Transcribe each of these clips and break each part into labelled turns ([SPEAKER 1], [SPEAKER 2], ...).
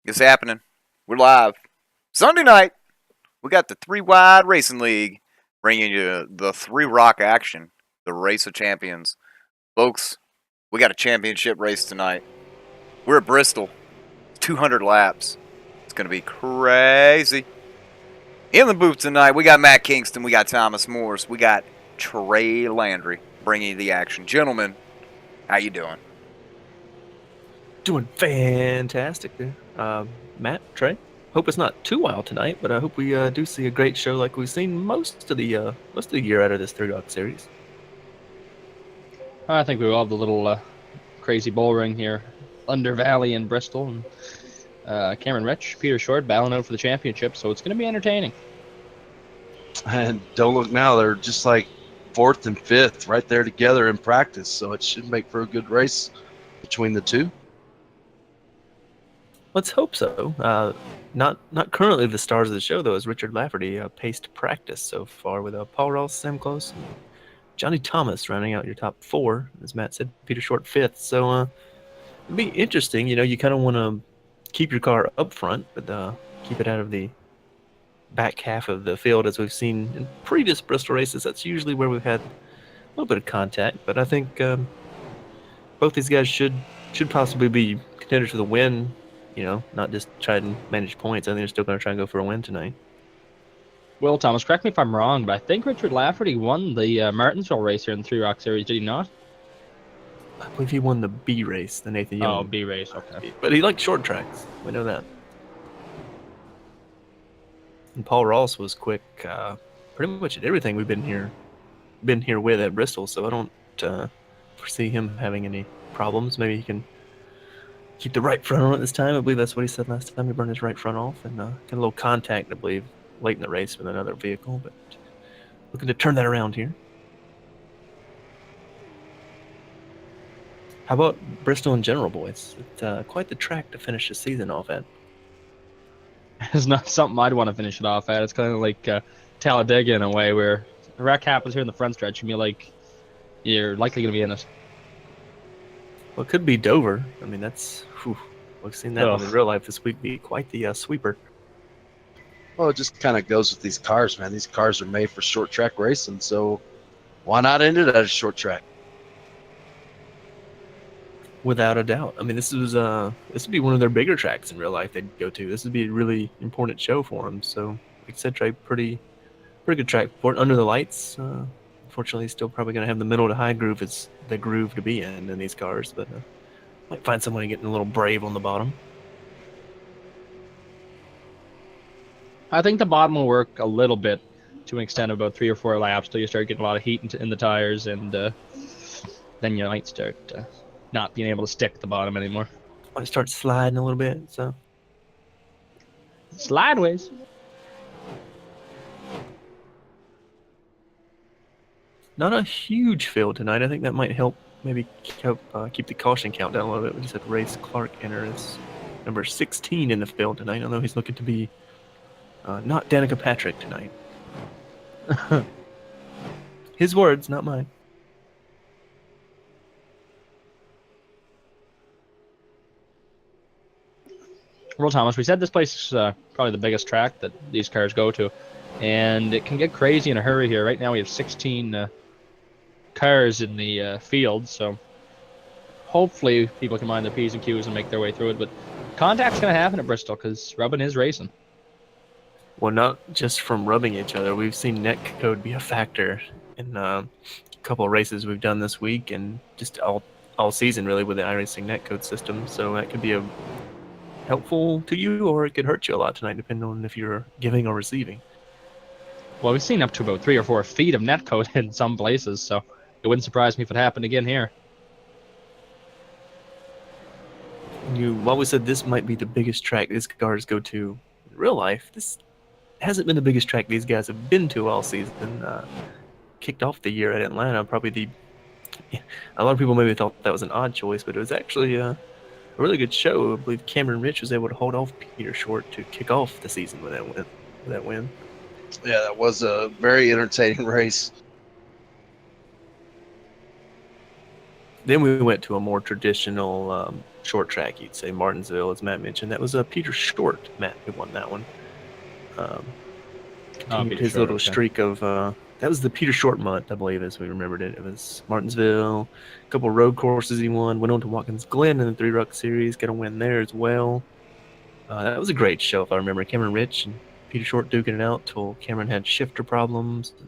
[SPEAKER 1] It's happening. We're live. Sunday night, we got the Three Wide Racing League bringing you the Three Rock action, the Race of Champions. Folks, we got a championship race tonight. We're at Bristol. 200 laps. It's going to be crazy. In the booth tonight, we got Matt Kingston, we got Thomas Morris, we got Trey Landry bringing you the action. Gentlemen, how you doing?
[SPEAKER 2] Doing fantastic there. Matt, Trey, hope it's not too wild tonight, but I hope we do see a great show like we've seen most of the year out of this Three Rock series.
[SPEAKER 3] I think we will have the little crazy bull ring here. Thunder Valley in Bristol, and Cameron Rich, Peter Short battling out for the championship, so it's going to be entertaining.
[SPEAKER 4] And don't look now, they're just like fourth and fifth right there together in practice, so it should make for a good race between the two.
[SPEAKER 2] Let's hope so. Not currently the stars of the show, though, as Richard Lafferty paced practice so far with Paul Ross, Sam Close, and Johnny Thomas rounding out your top four, as Matt said, Peter Short fifth. So it'd be interesting. You know, you kind of want to keep your car up front, but keep it out of the back half of the field, as we've seen in previous Bristol races. That's usually where we've had a little bit of contact, but I think both these guys should possibly be contenders for the win. You know, not just try and manage points. I think they're still going to try and go for a win tonight.
[SPEAKER 3] Will Thomas, correct me if I'm wrong, but I think Richard Lafferty won the Martinsville race here in the Three Rock Series, did he not?
[SPEAKER 2] I believe he won the B race, the Nathan Young.
[SPEAKER 3] Oh, B race, okay.
[SPEAKER 2] But he liked short tracks. We know that. And Paul Ross was quick pretty much at everything we've been here with at Bristol, so I don't foresee him having any problems. Maybe he can keep the right front on it this time. I believe that's what he said last time. He burned his right front off and got a little contact, I believe, late in the race with another vehicle, but looking to turn that around here. How about Bristol in general, boys? It's quite the track to finish the season off at.
[SPEAKER 3] It's not something I'd want to finish it off at. It's kind of like Talladega in a way, where a wreck happens here in the front stretch, and you're likely going to be in it.
[SPEAKER 2] Well, it could be Dover. I mean, we've seen that in real life this week be quite the sweeper.
[SPEAKER 4] Well, it just kind of goes with these cars, man. These cars are made for short track racing, so why not end it at a short track?
[SPEAKER 2] Without a doubt. I mean, this would be one of their bigger tracks in real life they'd go to. This would be a really important show for them. So, like I said, Trey, pretty good track for it. Under the lights. Unfortunately, still probably going to have the middle to high groove as the groove to be in these cars, but might find somebody getting a little brave on the bottom.
[SPEAKER 3] I think the bottom will work a little bit to an extent of about 3 or 4 laps till you start getting a lot of heat in the tires, and then you might start not being able to stick at the bottom anymore.
[SPEAKER 2] Might start sliding a little bit, so.
[SPEAKER 3] Slideways.
[SPEAKER 2] Not a huge field tonight. I think that might help maybe keep the caution count down a little bit. We just had Race Clark enter as number 16 in the field tonight, although he's looking to be not Danica Patrick tonight. His words, not mine.
[SPEAKER 3] Well, Thomas, we said this place is probably the biggest track that these cars go to, and it can get crazy in a hurry here. Right now we have 16 cars in the field, so hopefully people can mind their P's and Q's and make their way through it, but contact's going to happen at Bristol because rubbing is racing.
[SPEAKER 2] Well, not just from rubbing each other. We've seen net code be a factor in a couple of races we've done this week and just all season, really, with the iRacing net code system, so that could be helpful to you, or it could hurt you a lot tonight, depending on if you're giving or receiving.
[SPEAKER 3] Well, we've seen up to about 3 or 4 feet of netcode in some places, so it wouldn't surprise me if it happened again here.
[SPEAKER 2] You always said this might be the biggest track these cars go to in real life. This hasn't been the biggest track these guys have been to all season. Kicked off the year at Atlanta, probably a lot of people maybe thought that was an odd choice, but it was actually a really good show. I believe Cameron Rich was able to hold off Peter Short to kick off the season with that win.
[SPEAKER 4] Yeah, that was a very entertaining race.
[SPEAKER 2] Then we went to a more traditional short track, you'd say Martinsville, as Matt mentioned. That was Peter Short, Matt, who won that one. Continued
[SPEAKER 3] Peter
[SPEAKER 2] his
[SPEAKER 3] Short,
[SPEAKER 2] little
[SPEAKER 3] okay.
[SPEAKER 2] streak of that was the Peter Short month, I believe, as we remembered it. It was Martinsville, a couple road courses he won, went on to Watkins Glen in the Three Rock Series, got a win there as well. That was a great show, if I remember. Cameron Rich and Peter Short duking it out till Cameron had shifter problems and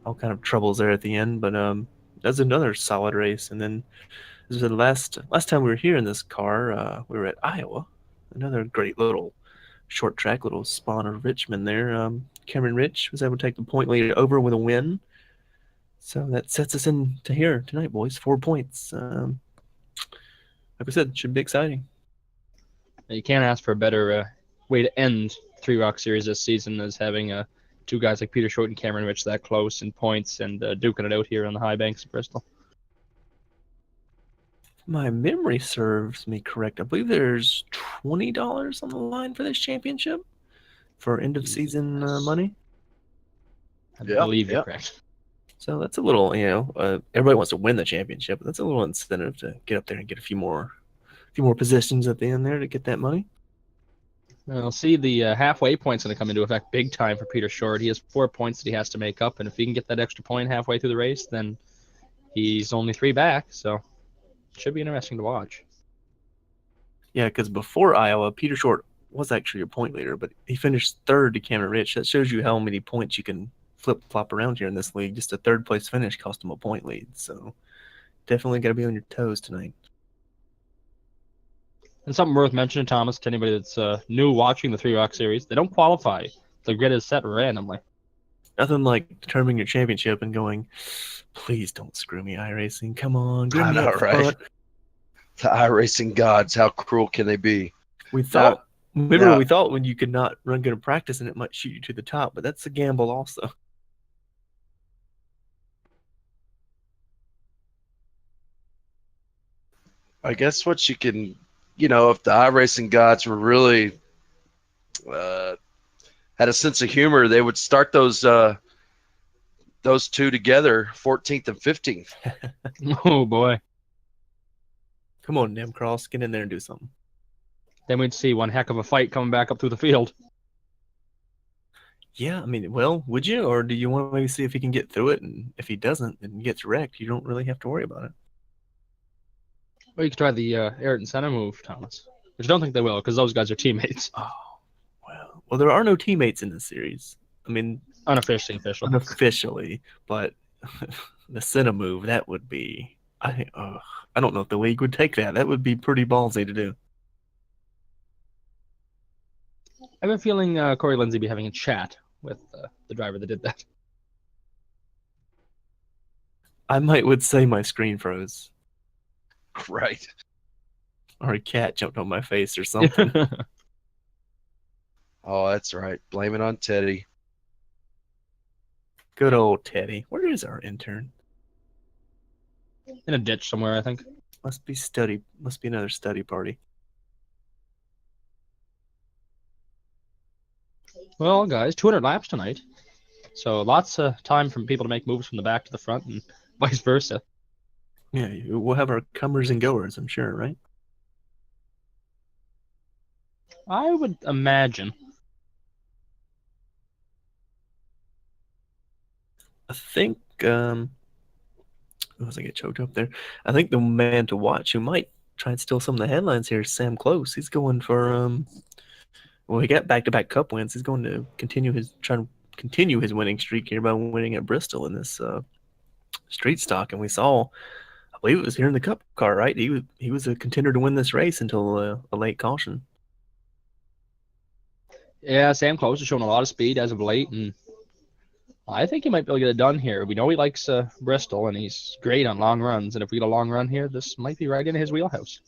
[SPEAKER 2] all kind of troubles there at the end. But that was another solid race. And then this was the last time we were here in this car. We were at Iowa, another great little short track, little spawn of Richmond there. Cameron Rich was able to take the point lead over with a win. So that sets us into here tonight, boys. 4 points. Like I said, it should be exciting.
[SPEAKER 3] You can't ask for a better way to end Three Rock Series this season as having two guys like Peter Short and Cameron Rich that close in points and duking it out here on the high banks of Bristol.
[SPEAKER 2] My memory serves me correct. I believe there's $20 on the line for this championship for end of season money.
[SPEAKER 3] I
[SPEAKER 4] Yeah,
[SPEAKER 3] believe you're
[SPEAKER 4] yeah.
[SPEAKER 3] correct.
[SPEAKER 2] So that's a little, everybody wants to win the championship, but that's a little incentive to get up there and get a few more positions at the end there to get that money.
[SPEAKER 3] We'll see the halfway point's going to come into effect big time for Peter Short. He has 4 points that he has to make up, and if he can get that extra point halfway through the race, then he's only 3 back, so it should be interesting to watch.
[SPEAKER 2] Yeah, because before Iowa, Peter Short was actually your point leader, but he finished third to Cameron Rich. That shows you how many points you can flip-flop around here in this league. Just a third-place finish cost him a point lead, so definitely got to be on your toes tonight.
[SPEAKER 3] And something worth mentioning, Thomas, to anybody that's new watching the Three Rock Series, they don't qualify. The grid is set randomly.
[SPEAKER 2] Nothing like determining your championship and going, please don't screw me, iRacing. Come on, give
[SPEAKER 4] I
[SPEAKER 2] me
[SPEAKER 4] know,
[SPEAKER 2] a
[SPEAKER 4] right?
[SPEAKER 2] spot.
[SPEAKER 4] The iRacing gods, how cruel can they be?
[SPEAKER 2] We thought,
[SPEAKER 4] Now-
[SPEAKER 2] we thought when you could not run good in practice and it might shoot you to the top, but that's a gamble also.
[SPEAKER 4] I guess what you can, if the iRacing gods were really had a sense of humor, they would start those two together, 14th and 15th.
[SPEAKER 3] Oh, boy.
[SPEAKER 2] Come on, Cross, get in there and do something.
[SPEAKER 3] Then we'd see one heck of a fight coming back up through the field.
[SPEAKER 2] Yeah, I mean, well, would you? Or do you want to maybe see if he can get through it? And if he doesn't and gets wrecked, you don't really have to worry about it.
[SPEAKER 3] Or you could try the Ayrton Senna move, Thomas. Which I don't think they will, because those guys are teammates.
[SPEAKER 2] Oh, well, there are no teammates in this series. I mean,
[SPEAKER 3] Unofficially.
[SPEAKER 2] but the Senna move, that would be, I don't know if the league would take that. That would be pretty ballsy to do.
[SPEAKER 3] I have a feeling Corey Lindsay be having a chat with the driver that did that.
[SPEAKER 2] I would say my screen froze.
[SPEAKER 4] Right.
[SPEAKER 2] Or a cat jumped on my face or something.
[SPEAKER 4] Oh, that's right. Blame it on Teddy.
[SPEAKER 2] Good old Teddy. Where is our intern?
[SPEAKER 3] In a ditch somewhere, I think.
[SPEAKER 2] Must be another study party.
[SPEAKER 3] Well, guys, 200 laps tonight. So lots of time for people to make moves from the back to the front and vice versa.
[SPEAKER 2] Yeah, we'll have our comers and goers, I'm sure, right?
[SPEAKER 3] I would imagine.
[SPEAKER 2] I think, was I get choked up there? I think the man to watch who might try and steal some of the headlines here is Sam Close. He's going for, well, he got back-to-back Cup wins. He's going to continue his winning streak here by winning at Bristol in this street stock. And we saw, I believe it was here in the Cup car, right? He was a contender to win this race until a late caution.
[SPEAKER 3] Yeah, Sam Close has shown a lot of speed as of late, and I think he might be able to get it done here. We know he likes Bristol, and he's great on long runs. And if we get a long run here, this might be right in his wheelhouse.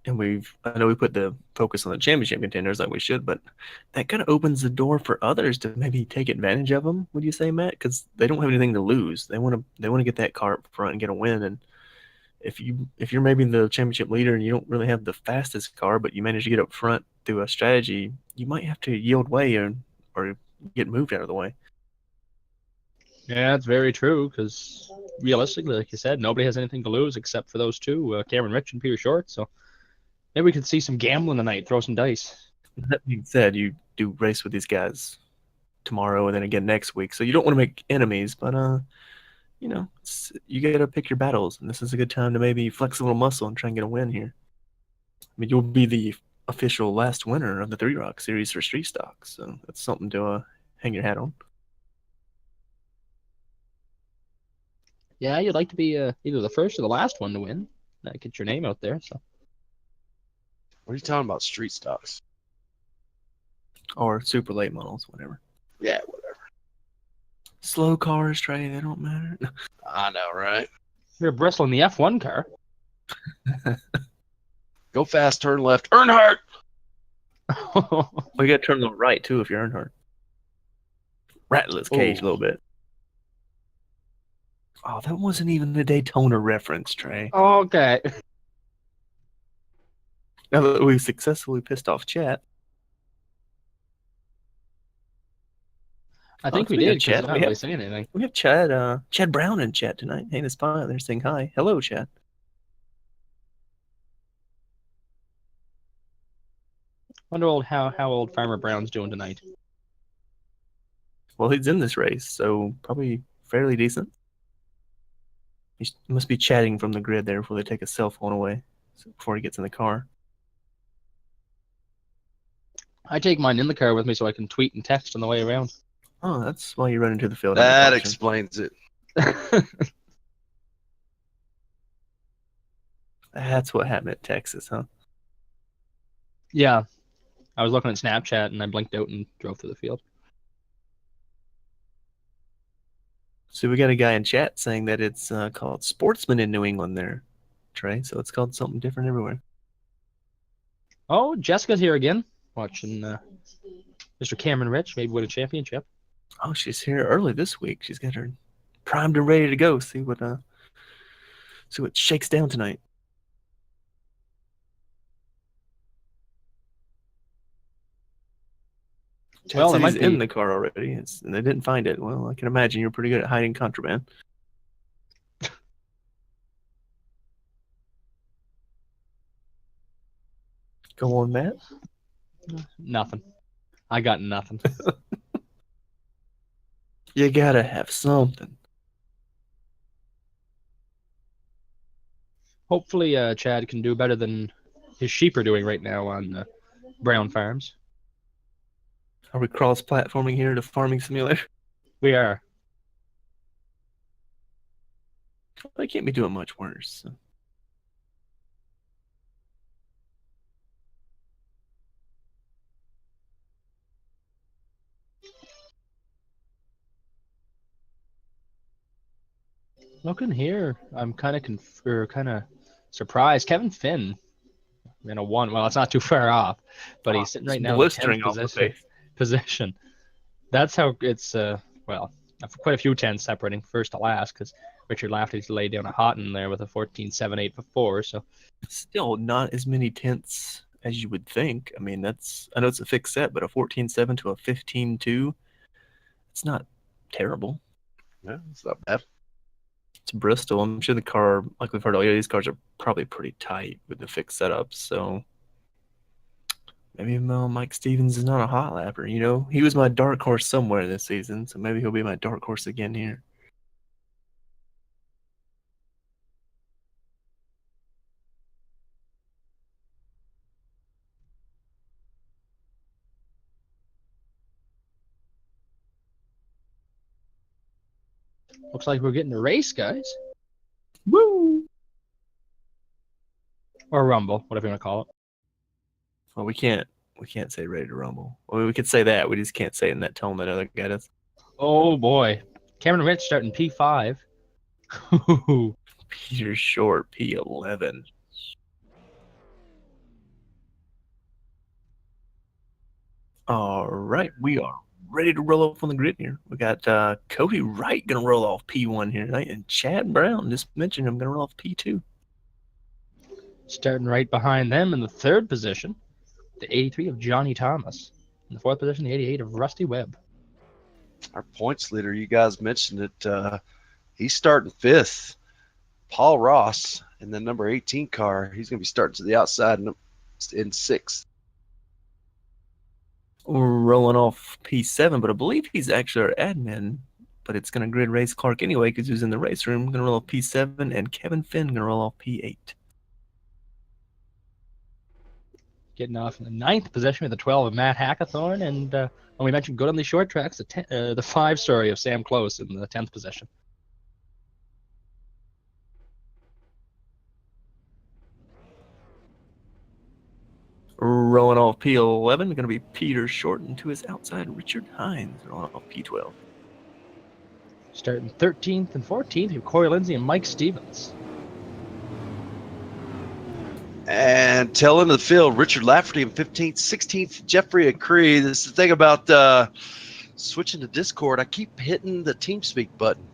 [SPEAKER 2] And I know we put the focus on the championship contenders like we should, but that kind of opens the door for others to maybe take advantage of them. Would you say, Matt? Because they don't have anything to lose. They want to get that car up front and get a win. And if you're maybe the championship leader and you don't really have the fastest car, but you manage to get up front through a strategy, you might have to yield way or get moved out of the way.
[SPEAKER 3] Yeah, that's very true, because realistically, like you said, nobody has anything to lose except for those two, Cameron Rich and Peter Short. So maybe we could see some gambling tonight, throw some dice.
[SPEAKER 2] That being said, you do race with these guys tomorrow and then again next week, so you don't want to make enemies, but you got to pick your battles, and this is a good time to maybe flex a little muscle and try and get a win here. I mean, you'll be the official last winner of the Three Rock Series for Street Stock, so that's something to hang your hat on.
[SPEAKER 3] Yeah, you'd like to be either the first or the last one to win. Get your name out there. So
[SPEAKER 4] What are you talking about? Street stocks?
[SPEAKER 2] Or super late models, whatever.
[SPEAKER 4] Yeah, whatever.
[SPEAKER 2] Slow cars, Trey, they don't matter.
[SPEAKER 4] I know, right?
[SPEAKER 3] you're Bristol in the F1 car.
[SPEAKER 4] Go fast, turn left. Earnhardt!
[SPEAKER 2] Well, you got to turn to the right, too, if you're Earnhardt. Rattle his cage a little bit. Oh, that wasn't even the Daytona reference, Trey.
[SPEAKER 3] Okay.
[SPEAKER 2] Now that we've successfully pissed off chat.
[SPEAKER 3] I think we
[SPEAKER 2] speaking of
[SPEAKER 3] did,
[SPEAKER 2] chat,
[SPEAKER 3] because not really saying anything.
[SPEAKER 2] We have Chad Brown in chat tonight. Hey, this spot there saying hi. Hello, Chad.
[SPEAKER 3] Wonder how old Farmer Brown's doing tonight.
[SPEAKER 2] Well, he's in this race, so probably fairly decent. He must be chatting from the grid there before they take his cell phone away, before he gets in the car.
[SPEAKER 3] I take mine in the car with me so I can tweet and text on the way around.
[SPEAKER 2] Oh, that's why you run into the field.
[SPEAKER 4] That explains it.
[SPEAKER 2] That's what happened at Texas, huh?
[SPEAKER 3] Yeah. I was looking at Snapchat and I blinked out and drove through the field.
[SPEAKER 2] So we got a guy in chat saying that it's called Sportsman in New England there, Trey. So it's called something different everywhere.
[SPEAKER 3] Oh, Jessica's here again, watching Mr. Cameron Rich maybe win a championship.
[SPEAKER 2] Oh, she's here early this week. She's got her primed and ready to go. See what shakes down tonight. Well, they might be in the car already, and they didn't find it. Well, I can imagine you're pretty good at hiding contraband. Go on, Matt.
[SPEAKER 3] Nothing. I got nothing.
[SPEAKER 2] You gotta have something.
[SPEAKER 3] Hopefully, Chad can do better than his sheep are doing right now on Brown Farms.
[SPEAKER 2] Are we cross-platforming here to Farming Simulator?
[SPEAKER 3] We are.
[SPEAKER 2] They can't be doing much worse. So.
[SPEAKER 3] Looking here, I'm kind of surprised. Kevin Finn in a 1. Well, it's not too far off, but he's sitting right now in the 10th position. That's how it's quite a few 10s separating first to last, because Richard Lafferty's laid down a hot in there with a 14.78 before. So
[SPEAKER 2] still not as many tenths as you would think. I mean, I know it's a fixed set, but a 14.7 to a 15.2, it's not terrible.
[SPEAKER 4] Yeah, it's not bad.
[SPEAKER 2] It's Bristol. I'm sure the car, like we've heard earlier, these cars are probably pretty tight with the fixed setups. So maybe Mike Stevens is not a hot lapper. You know, he was my dark horse somewhere this season, so maybe he'll be my dark horse again here.
[SPEAKER 3] looks like we're getting a race, guys.
[SPEAKER 2] Woo!
[SPEAKER 3] Or Rumble, whatever you want to call it.
[SPEAKER 2] Well, we can't say ready to rumble. Well, we could say that. We just can't say it in that tone that other guy does.
[SPEAKER 3] Oh boy, Cameron Rich starting P5.
[SPEAKER 2] Peter Short P11. All right, we are ready to roll up on the grid here. We got Cody Wright going to roll off P1 here tonight, and Chad Brown, just mentioned him, going to roll off P2.
[SPEAKER 3] Starting right behind them in the 3rd position, the 83 of Johnny Thomas. In the 4th position, the 88 of Rusty Webb.
[SPEAKER 4] Our points leader, you guys mentioned it. He's starting 5th. Paul Ross in the number 18 car, he's going to be starting to the outside in 6th.
[SPEAKER 2] Rolling off P7, but I believe he's actually our admin. But it's going to grid race Clark anyway because he was in the race room. Going to roll off P7, and Kevin Finn going to roll off P8.
[SPEAKER 3] Getting off in the 9th position with the 12 of Matt Hackathorn, and when we mentioned good on these short tracks, the 5 story of Sam Close in the 10th position.
[SPEAKER 2] Rolling off P11, going to be Peter Shorten to his outside Richard Hines. Rolling off P12.
[SPEAKER 3] Starting 13th and 14th, we have Corey Lindsay and Mike Stevens.
[SPEAKER 4] And tail end of the field, Richard Lafferty in 15th, 16th, Jeffrey Acree. This is the thing about switching to Discord. I keep hitting the TeamSpeak button.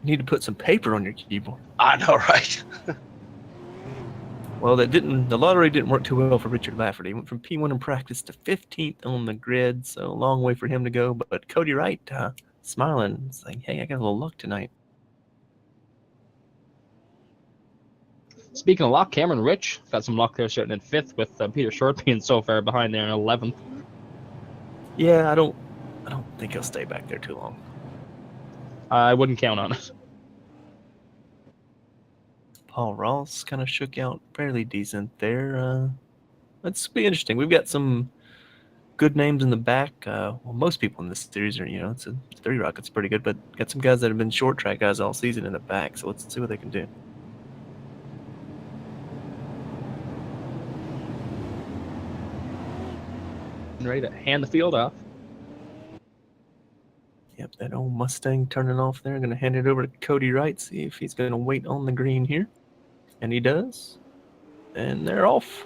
[SPEAKER 2] You need to put some paper on your keyboard.
[SPEAKER 4] I know, right?
[SPEAKER 2] Well, the lottery didn't work too well for Richard Lafferty. He went from P1 in practice to 15th on the grid, so a long way for him to go. But Cody Wright, smiling, saying, hey, I got a little luck tonight.
[SPEAKER 3] Speaking of luck, Cameron Rich got some luck there starting in 5th with Peter Short being so far behind there in 11th.
[SPEAKER 2] Yeah, I don't think he'll stay back there too long.
[SPEAKER 3] I wouldn't count on it.
[SPEAKER 2] Paul Ross kind of shook out fairly decent there. Let's be interesting. We've got some good names in the back. Well, most people in this series are, it's a 3 Rocket's pretty good, but got some guys that have been short track guys all season in the back. So let's see what they can do.
[SPEAKER 3] Ready to hand the field off.
[SPEAKER 2] Yep, that old Mustang turning off there. Going to hand it over to Cody Wright, see if he's going to wait on the green here. And he does. And they're off.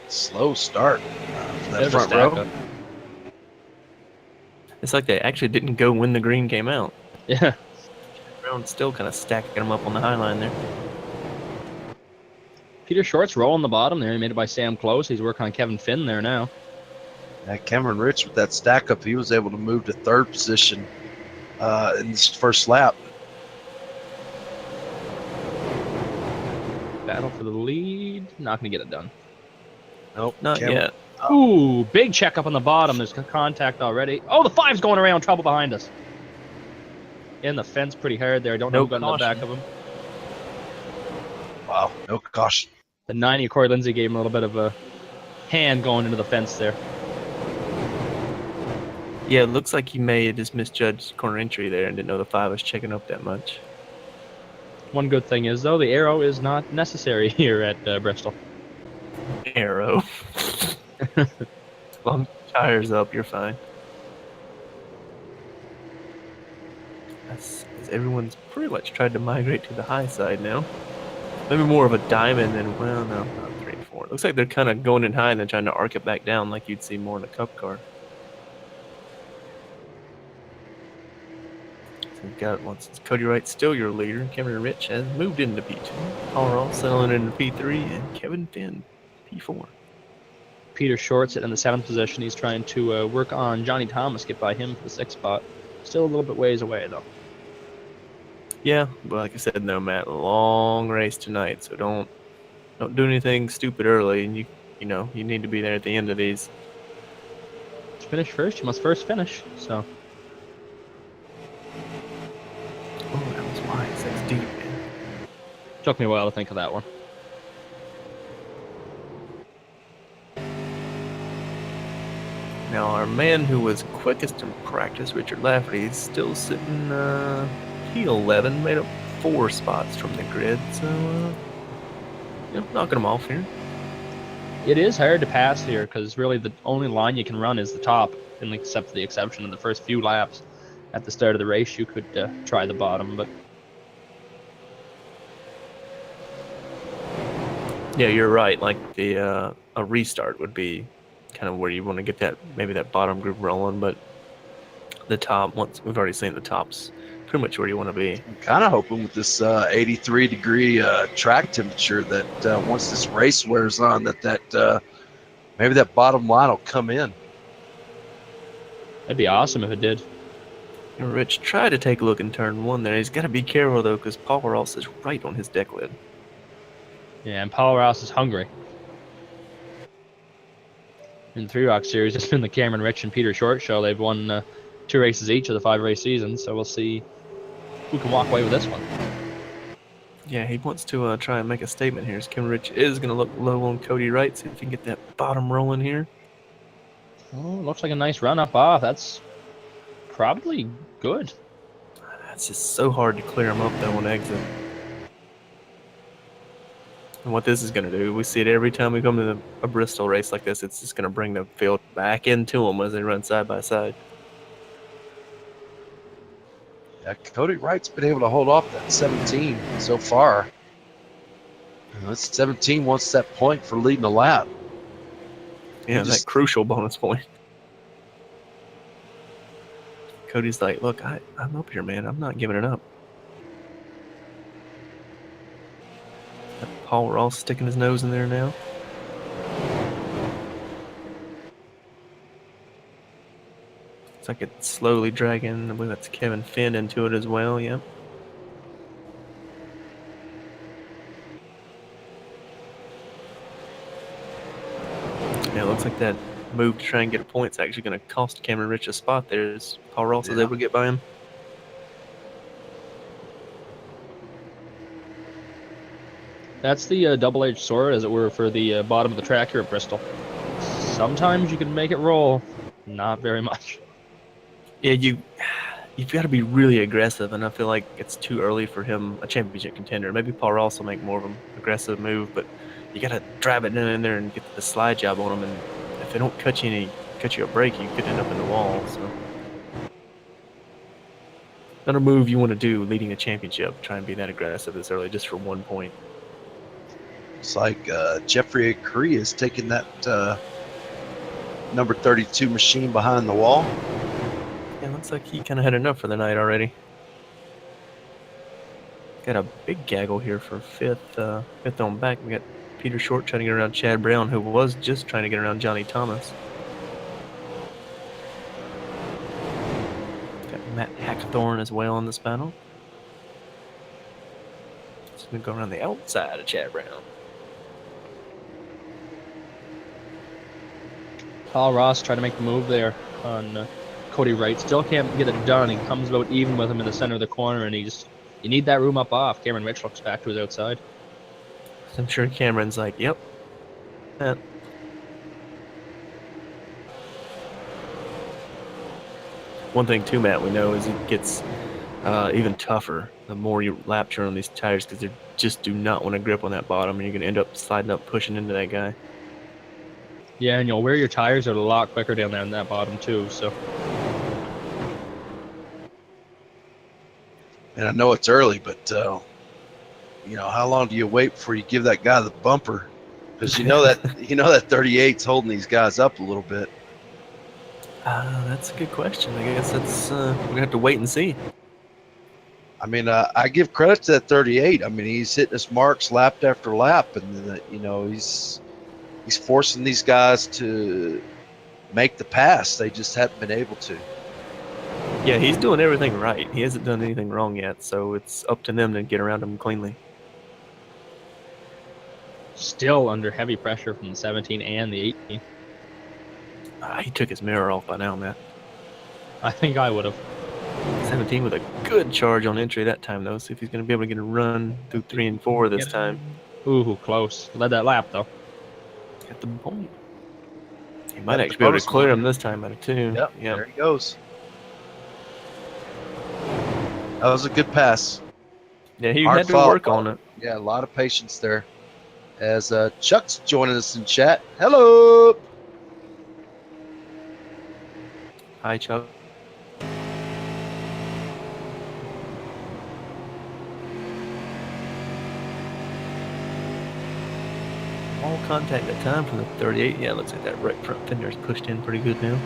[SPEAKER 4] Slow start for that front row.
[SPEAKER 2] It's like they actually didn't go when the green came out.
[SPEAKER 3] Yeah.
[SPEAKER 2] Brown's still kind of stacking them up on the high line there.
[SPEAKER 3] Peter Short's rolling the bottom there. He made it by Sam Close. He's working on Kevin Finn there now.
[SPEAKER 4] Cameron Rich with that stack up, he was able to move to 3rd position in this first lap.
[SPEAKER 3] Battle for the lead. Not going to get it done.
[SPEAKER 4] Nope.
[SPEAKER 2] Not yet.
[SPEAKER 3] Ooh, big check up on the bottom. There's contact already. Oh, the 5's going around. Trouble behind us. In the fence pretty hard there. Don't know who got in the back of him.
[SPEAKER 4] Wow, no caution.
[SPEAKER 3] The 90, Corey Lindsay gave him a little bit of a hand going into the fence there.
[SPEAKER 2] Yeah, it looks like he may have just misjudged corner entry there and didn't know the 5 was checking up that much.
[SPEAKER 3] One good thing is, though, the arrow is not necessary here at Bristol.
[SPEAKER 2] Arrow. As long as the tire's up, you're fine. As everyone's pretty much tried to migrate to the high side now. Maybe more of a diamond than, well, no, not 3 and 4. It looks like they're kind of going in high and then trying to arc it back down like you'd see more in a cup car. We've got once Cody Wright still your leader. Cameron Rich has moved into P2. Paul Ross settling into P3, and Kevin Finn P4.
[SPEAKER 3] Peter Short sitting in the 7th position. He's trying to work on Johnny Thomas, get by him for the 6th spot. Still a little bit ways away though.
[SPEAKER 2] Yeah, but like I said, no, Matt, long race tonight, so don't do anything stupid early, and you need to be there at the end of these.
[SPEAKER 3] To finish first, you must first finish. So.
[SPEAKER 2] Oh, that was wise. That's deep, man.
[SPEAKER 3] Took me a while to think of that one.
[SPEAKER 2] Now, our man who was quickest in practice, Richard Lafferty, is still sitting P11, made up 4 spots from the grid, so knocking them off here.
[SPEAKER 3] It is hard to pass here because really the only line you can run is the top, except for the exception of the first few laps. At the start of the race, you could try the bottom, but
[SPEAKER 2] yeah, you're right. Like a restart would be kind of where you want to get that bottom group rolling, but the top, once we've already seen the tops, pretty much where you want to be.
[SPEAKER 4] I'm kind of hoping with this 83-degree track temperature that once this race wears on, that maybe that bottom line will come in.
[SPEAKER 3] that'd be awesome if it did.
[SPEAKER 2] Rich tried to take a look in turn 1 there. He's got to be careful, though, because Paul Ross is right on his deck lid.
[SPEAKER 3] Yeah, and Paul Ross is hungry. In the 3 Rock Series, it's been the Cameron Rich and Peter Short show. They've won 2 races each of the 5-race season, so we'll see who can walk away with this one.
[SPEAKER 2] Yeah, he wants to try and make a statement here. Kim Rich is going to look low on Cody Wright, see if he can get that bottom rolling here.
[SPEAKER 3] Oh, looks like a nice run up off. That's probably good.
[SPEAKER 2] It's just so hard to clear him up, though, on exit. And what this is going to do, we see it every time we come to a Bristol race like this. It's just going to bring the field back into them as they run side by side.
[SPEAKER 4] Yeah, Cody Wright's been able to hold off that 17 so far. This 17 wants that point for leading the lap.
[SPEAKER 2] Yeah, that crucial bonus point. Cody's like, look, I'm up here, man. I'm not giving it up. Paul Ross sticking his nose in there now. Looks like it's slowly dragging. I believe that's Kevin Finn into it as well, yep. Yeah, it looks like that move to try and get a point's actually going to cost Cameron Rich a spot there as Paul Ross is able to get by him.
[SPEAKER 3] That's the double-edged sword, as it were, for the bottom of the track here at Bristol. Sometimes you can make it roll, not very much.
[SPEAKER 2] Yeah, you've got to be really aggressive, and I feel like it's too early for him, a championship contender. Maybe Paul Ross will make more of an aggressive move, but you got to drive it in there and get the slide job on him, and if they don't cut you a break, you could end up in the wall. So, not a move you want to do leading a championship. Try and be that aggressive this early, just for 1 point.
[SPEAKER 4] It's like Jeffrey Cree is taking that number 32 machine behind the wall.
[SPEAKER 2] Yeah, looks like he kind of had enough for the night already. Got a big gaggle here for fifth on back. We got Peter Short trying to get around Chad Brown, who was just trying to get around Johnny Thomas. Got Matt Hackthorne as well in this battle. Just going to go around the outside of Chad Brown.
[SPEAKER 3] Paul Ross tried to make the move there on Cody Wright. Still can't get it done. He comes about even with him in the center of the corner, and you need that room up off. Cameron Rich looks back to his outside.
[SPEAKER 2] I'm sure Cameron's like, yep. One thing too, Matt, we know is it gets even tougher the more you lap turn on these tires, because they just do not want to grip on that bottom, and you're going to end up sliding up, pushing into that guy.
[SPEAKER 3] Yeah, and you'll wear your tires out a lot quicker down there in that bottom too. So.
[SPEAKER 4] And I know it's early, but how long do you wait before you give that guy the bumper? Because that 38's holding these guys up a little bit.
[SPEAKER 2] That's a good question. I guess that's we're gonna have to wait and see.
[SPEAKER 4] I mean, I give credit to that 38. I mean, he's hitting his marks lap after lap, and he's forcing these guys to make the pass. They just haven't been able to.
[SPEAKER 2] Yeah, he's doing everything right. He hasn't done anything wrong yet, so it's up to them to get around him cleanly.
[SPEAKER 3] Still under heavy pressure from the 17 and the 18.
[SPEAKER 2] He took his mirror off by now, Matt.
[SPEAKER 3] I think I would have.
[SPEAKER 2] 17 with a good charge on entry that time, though. See if he's going to be able to get a run through 3 and 4 this time.
[SPEAKER 3] Ooh, close. Led that lap, though.
[SPEAKER 2] Got the point. He might actually be able to clear him this time out of 2.
[SPEAKER 4] Yep, there he goes. That was a good pass.
[SPEAKER 2] Yeah, he had to work on it.
[SPEAKER 4] Yeah, a lot of patience there. As Chuck's joining us in chat. Hello!
[SPEAKER 2] Hi, Chuck. All contact at time from the 38. Yeah, looks like that right front fender is pushed in pretty good now.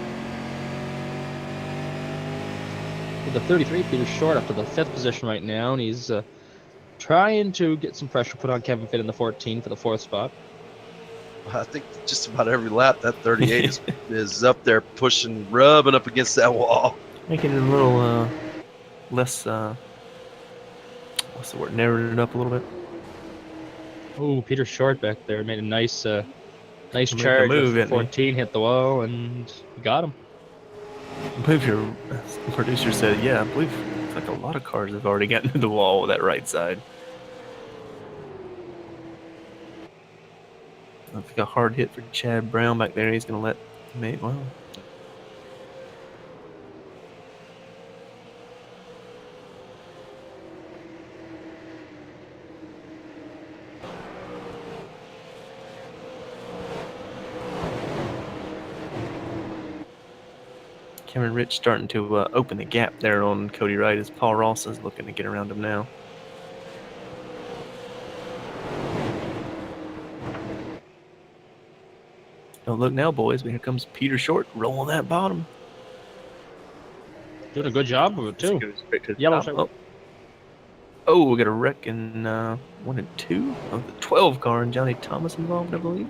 [SPEAKER 3] With the 33, Peter Short up to the 5th position right now, and he's trying to get some pressure put on Kevin Finn in the 14 for the 4th spot.
[SPEAKER 4] I think just about every lap that 38 is up there rubbing up against that wall.
[SPEAKER 2] Making it a little less, what's the word, narrowed it up a little bit.
[SPEAKER 3] Oh, Peter Short back there made a nice
[SPEAKER 2] Making a
[SPEAKER 3] charge
[SPEAKER 2] move,
[SPEAKER 3] with
[SPEAKER 2] didn't he?
[SPEAKER 3] 14, hit the wall, and he got him.
[SPEAKER 2] I believe your producer said, yeah, I believe it's like a lot of cars have already gotten to the wall with that right side. I think a hard hit for Chad Brown back there. He's going to let mate. Well, Cameron Rich starting to open the gap there on Cody Wright as Paul Ross is looking to get around him now. Don't look now, boys, but here comes Peter Short rolling that bottom.
[SPEAKER 3] Doing a good job of it,
[SPEAKER 2] As he
[SPEAKER 3] too.
[SPEAKER 2] goes straight to the
[SPEAKER 3] Yellow
[SPEAKER 2] top.
[SPEAKER 3] stripe.
[SPEAKER 2] Oh, we got a wreck in 1 and 2 of the 12 car, and Johnny Thomas involved, I believe.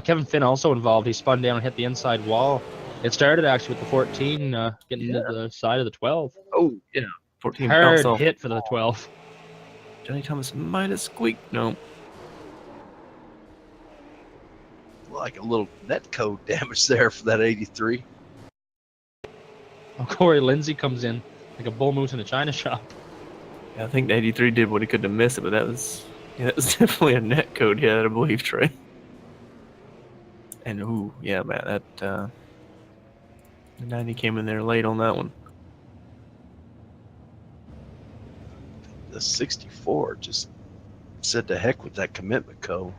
[SPEAKER 3] Kevin Finn also involved. He spun down and hit the inside wall. It started actually with the 14 getting to the side of the 12.
[SPEAKER 2] Oh, yeah. 14 bounced
[SPEAKER 3] Hard
[SPEAKER 2] off.
[SPEAKER 3] hit for the 12.
[SPEAKER 2] Johnny Thomas might have squeaked. No.
[SPEAKER 4] Like a little net code damage there for that 83.
[SPEAKER 3] Oh, Corey Lindsay comes in like a bull moose in a china shop.
[SPEAKER 2] Yeah, I think the 83 did what he could to miss it, but that was definitely a net code hit, I believe, Trey. And ooh, yeah, man, that the 90 came in there late on that one.
[SPEAKER 4] The 64 just said to heck with that commitment code.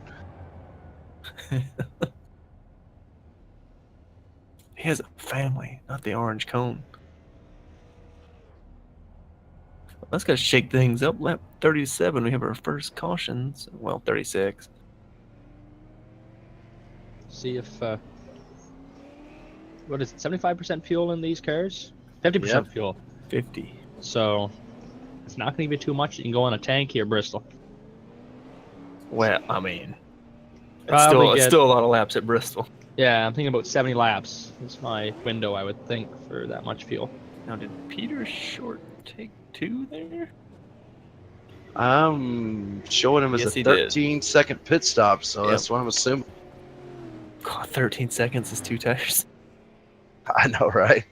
[SPEAKER 2] He has a family, not the orange cone. Let's go shake things up. Lap 37, we have our first cautions. Well, 36.
[SPEAKER 3] See if what is it? 75% fuel in these cars. 50%
[SPEAKER 4] Yep.
[SPEAKER 3] fuel.
[SPEAKER 2] 50.
[SPEAKER 3] So it's not going to be too much. You can go on a tank here, Bristol.
[SPEAKER 2] Well, I mean, it's
[SPEAKER 3] Probably
[SPEAKER 2] still a lot of laps at Bristol.
[SPEAKER 3] Yeah, I'm thinking about 70 laps. That's my window, I would think, for that much fuel.
[SPEAKER 2] Now, did Peter Short take 2 there?
[SPEAKER 4] I'm showing him as
[SPEAKER 2] Yes,
[SPEAKER 4] a
[SPEAKER 2] he did.
[SPEAKER 4] 13-second pit stop, so
[SPEAKER 2] Yep.
[SPEAKER 4] that's what I'm assuming.
[SPEAKER 2] God, 13 seconds is 2 tires.
[SPEAKER 4] I know, right?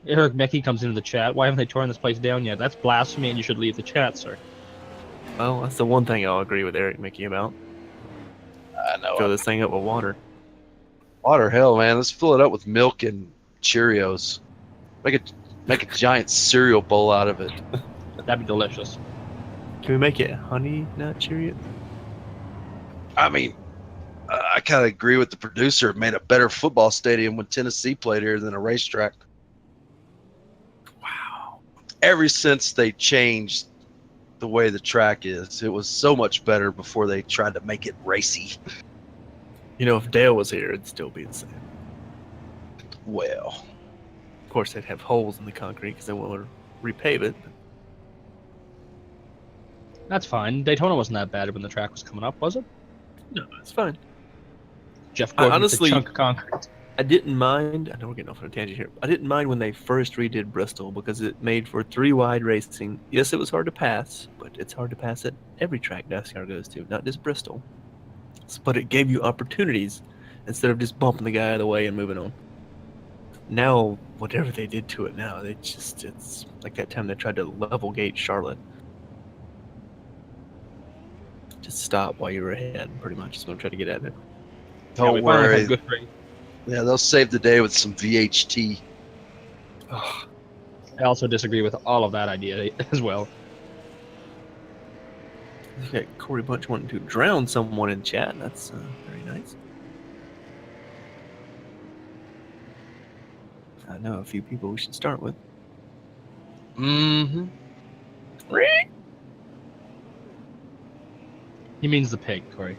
[SPEAKER 3] Eric Mickey comes into the chat. Why haven't they torn this place down yet? That's blasphemy, and you should leave the chat, sir.
[SPEAKER 2] Well, that's the one thing I'll agree with Eric Mickey about.
[SPEAKER 4] I know.
[SPEAKER 2] Fill this thing up with water.
[SPEAKER 4] Water, hell, man. Let's fill it up with milk and Cheerios. Make a giant cereal bowl out of it.
[SPEAKER 3] That'd be delicious.
[SPEAKER 2] Can we make it honey nut Cheerios?
[SPEAKER 4] I mean, I kind of agree with the producer. It made a better football stadium when Tennessee played here than a racetrack.
[SPEAKER 2] Wow.
[SPEAKER 4] Ever since they changed the way the track is, it was so much better before they tried to make it racy.
[SPEAKER 2] You know, if Dale was here, it'd still be the same.
[SPEAKER 4] Well,
[SPEAKER 2] Of course, they'd have holes in the concrete because they want to repave it. But
[SPEAKER 3] That's fine. Daytona wasn't that bad when the track was coming up, was it?
[SPEAKER 2] no, it's fine.
[SPEAKER 3] Jeff Gordon
[SPEAKER 2] honestly-
[SPEAKER 3] with a chunk of concrete.
[SPEAKER 2] I didn't mind. I know we're getting off on a tangent here. I didn't mind when they first redid Bristol because it made for 3 wide racing. Yes, it was hard to pass, but it's hard to pass at every track NASCAR goes to, not just Bristol. But it gave you opportunities instead of just bumping the guy out of the way and moving on. Now, whatever they did to it now, it's like that time they tried to level gate Charlotte. Just stop while you were ahead, pretty much is what I'm trying to get at there.
[SPEAKER 4] don't
[SPEAKER 3] we finally
[SPEAKER 4] worry.
[SPEAKER 3] had good race.
[SPEAKER 4] Yeah, they'll save the day with some VHT.
[SPEAKER 2] Oh,
[SPEAKER 3] I also disagree with all of that idea as well.
[SPEAKER 2] you got Corey Bunch wanting to drown someone in chat. That's very nice. I know a few people we should start with.
[SPEAKER 4] Mm-hmm.
[SPEAKER 3] He means the pig, Corey.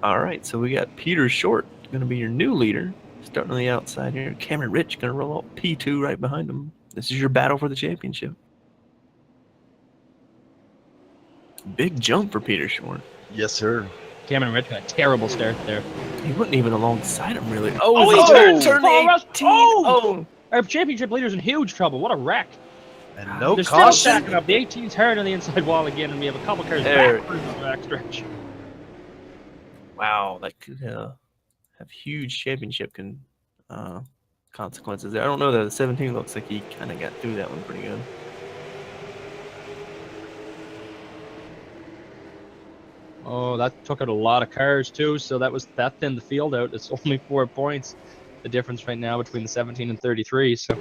[SPEAKER 2] All right, so we got Peter Short going to be your new leader. Starting on the outside here. Cameron Rich going to roll up P2 right behind him. This is your battle for the championship. Big jump for Peter Short.
[SPEAKER 4] Yes, sir.
[SPEAKER 3] Cameron Rich got a terrible start there.
[SPEAKER 2] He wasn't even alongside him, really.
[SPEAKER 3] Oh,
[SPEAKER 2] he
[SPEAKER 3] he
[SPEAKER 2] turned
[SPEAKER 3] turned
[SPEAKER 2] the
[SPEAKER 3] Paul Ross.
[SPEAKER 2] 18.
[SPEAKER 3] Oh! Our championship leader's in huge trouble. What a wreck.
[SPEAKER 4] And no
[SPEAKER 3] They're still
[SPEAKER 4] caution.
[SPEAKER 3] stacking up. The 18's hard on the inside wall again, and we have a couple cars
[SPEAKER 2] There.
[SPEAKER 3] backwards on the backstretch.
[SPEAKER 2] Wow, that could have huge championship consequences there. I don't know, though. The 17 looks like he kind of got through that one pretty good.
[SPEAKER 3] Oh, that took out a lot of cars too, so that thinned the field out. It's only 4 points, the difference right now between the 17 and 33. So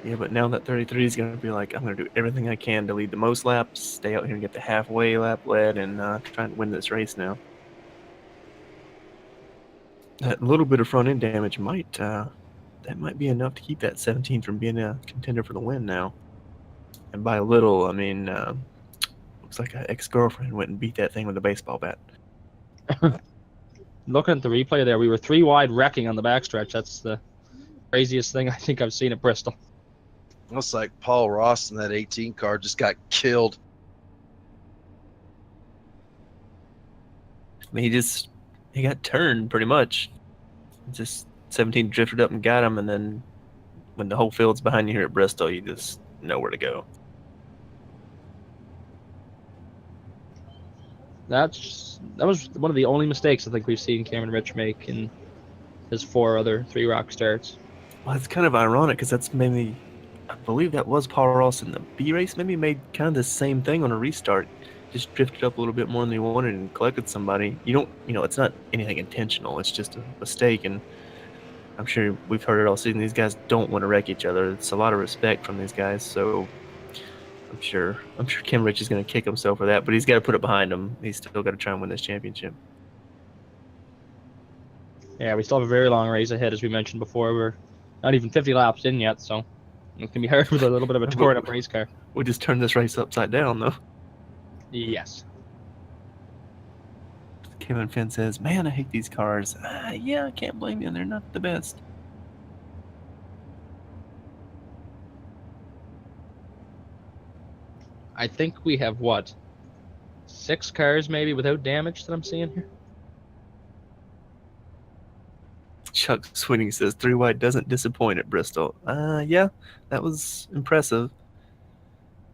[SPEAKER 2] Yeah, but now that 33 is going to be like, I'm going to do everything I can to lead the most laps, stay out here and get the halfway lap led, and try and win this race now. That little bit of front end damage might be enough to keep that 17 from being a contender for the win now. And by a little, I mean, looks like an ex-girlfriend went and beat that thing with a baseball bat.
[SPEAKER 3] looking at the replay there, we were 3 wide wrecking on the backstretch. That's the craziest thing I think I've seen at Bristol.
[SPEAKER 4] Looks like Paul Ross in that 18 car just got killed.
[SPEAKER 2] I mean, he got turned pretty much. Just 17 drifted up and got him, and then when the whole field's behind you here at Bristol, you just know where to go.
[SPEAKER 3] That was one of the only mistakes I think we've seen Cameron Rich make in his 4 other 3 rock starts.
[SPEAKER 2] Well, it's kind of ironic because that's maybe, I believe that was Paul Ross in the B race. Maybe made kind of the same thing on a restart. Just drifted up a little bit more than he wanted and collected somebody. It's not anything intentional. It's just a mistake, and I'm sure we've heard it all season. These guys don't want to wreck each other. It's a lot of respect from these guys, so I'm sure Kim Rich is going to kick himself for that, but he's got to put it behind him. He's still got to try and win this championship.
[SPEAKER 3] Yeah, we still have a very long race ahead, as we mentioned before. We're not even 50 laps in yet, so it can be hard with a little bit of a torn-up race car.
[SPEAKER 2] We just turned this race upside down, though.
[SPEAKER 3] Yes.
[SPEAKER 2] Kevin Finn says, "Man, I hate these cars." Yeah, I can't blame you. They're not the best.
[SPEAKER 3] I think we have, 6 cars maybe without damage that I'm seeing here?
[SPEAKER 2] Chuck Swinning says 3 wide doesn't disappoint at Bristol. Yeah, that was impressive.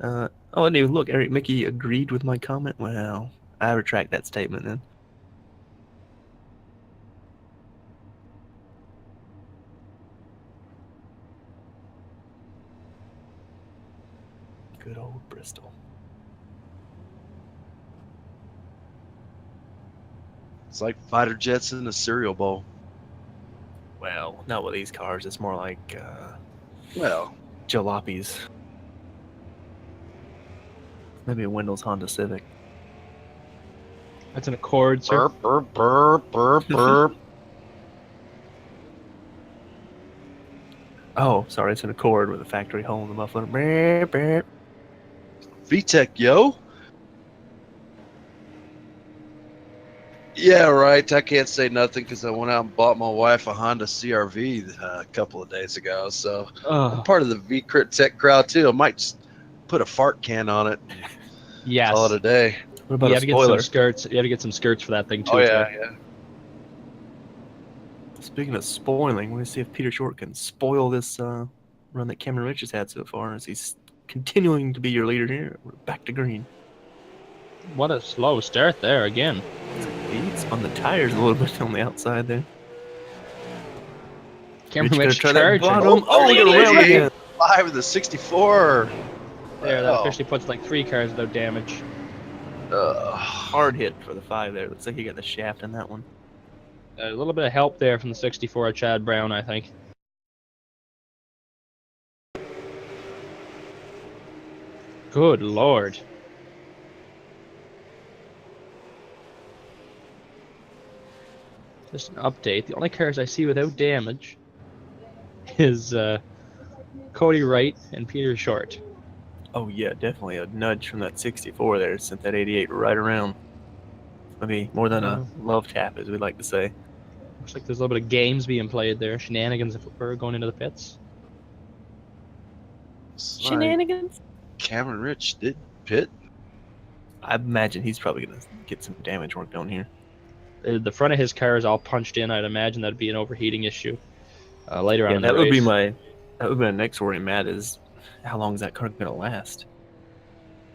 [SPEAKER 2] And look, Eric Mickey agreed with my comment. Well, I retract that statement then. Good old Bristol.
[SPEAKER 4] It's like fighter jets in a cereal bowl.
[SPEAKER 2] Well, not with these cars. It's more like
[SPEAKER 4] Well,
[SPEAKER 2] jalopies. Maybe a Wendell's Honda Civic.
[SPEAKER 3] That's an Accord, sir.
[SPEAKER 4] burp, burp, burp, burp, burp.
[SPEAKER 2] Oh, sorry, it's an Accord with a factory hole in the muffler. Burp, burp.
[SPEAKER 4] VTEC, yo. Yeah, right. I can't say nothing because I went out and bought my wife a Honda CRV a couple of days ago. So I'm part of the V-Crit Tech crowd too. I might just put a fart can on it.
[SPEAKER 3] Yes.
[SPEAKER 4] Call it a day.
[SPEAKER 2] What about
[SPEAKER 3] You
[SPEAKER 2] a
[SPEAKER 3] have to get
[SPEAKER 2] spoiler?
[SPEAKER 3] some skirts. You have to get some skirts for that thing too.
[SPEAKER 4] Oh yeah,
[SPEAKER 3] Ted.
[SPEAKER 4] yeah.
[SPEAKER 2] Speaking of spoiling, we're going to see if Peter Short can spoil this run that Cameron Rich has had so far as he's continuing to be your leader here. We're back to green.
[SPEAKER 3] What a slow start there again.
[SPEAKER 2] He spun the tires a little bit on the outside there.
[SPEAKER 3] Cameron
[SPEAKER 2] Rich
[SPEAKER 3] Rich
[SPEAKER 2] gonna try that
[SPEAKER 3] charging.
[SPEAKER 2] bottom. Oh, he got around
[SPEAKER 4] yeah.
[SPEAKER 2] again.
[SPEAKER 4] 5 with the 64.
[SPEAKER 3] There, that
[SPEAKER 4] Oh.
[SPEAKER 3] officially puts like 3 cars without damage.
[SPEAKER 2] Hard hit for the 5 there. Looks like he got the shaft in that one.
[SPEAKER 3] A little bit of help there from the 64 Chad Brown, I think. Good lord. Just an update. The only cars I see without damage is Cody Wright and Peter Short.
[SPEAKER 2] Oh, yeah, definitely a nudge from that 64 there. Sent that 88 right around. Maybe more than a love tap, as we'd like to say.
[SPEAKER 3] Looks like there's a little bit of games being played there. Shenanigans if we're going into the pits.
[SPEAKER 2] Shenanigans?
[SPEAKER 4] Cameron Rich did pit.
[SPEAKER 2] I imagine he's probably going to get some damage work done here.
[SPEAKER 3] The front of his car is all punched in. I'd imagine that'd be an overheating issue later on
[SPEAKER 2] Yeah,
[SPEAKER 3] in the
[SPEAKER 2] that
[SPEAKER 3] race.
[SPEAKER 2] would be my next worry, Matt, is how long is that car going to last?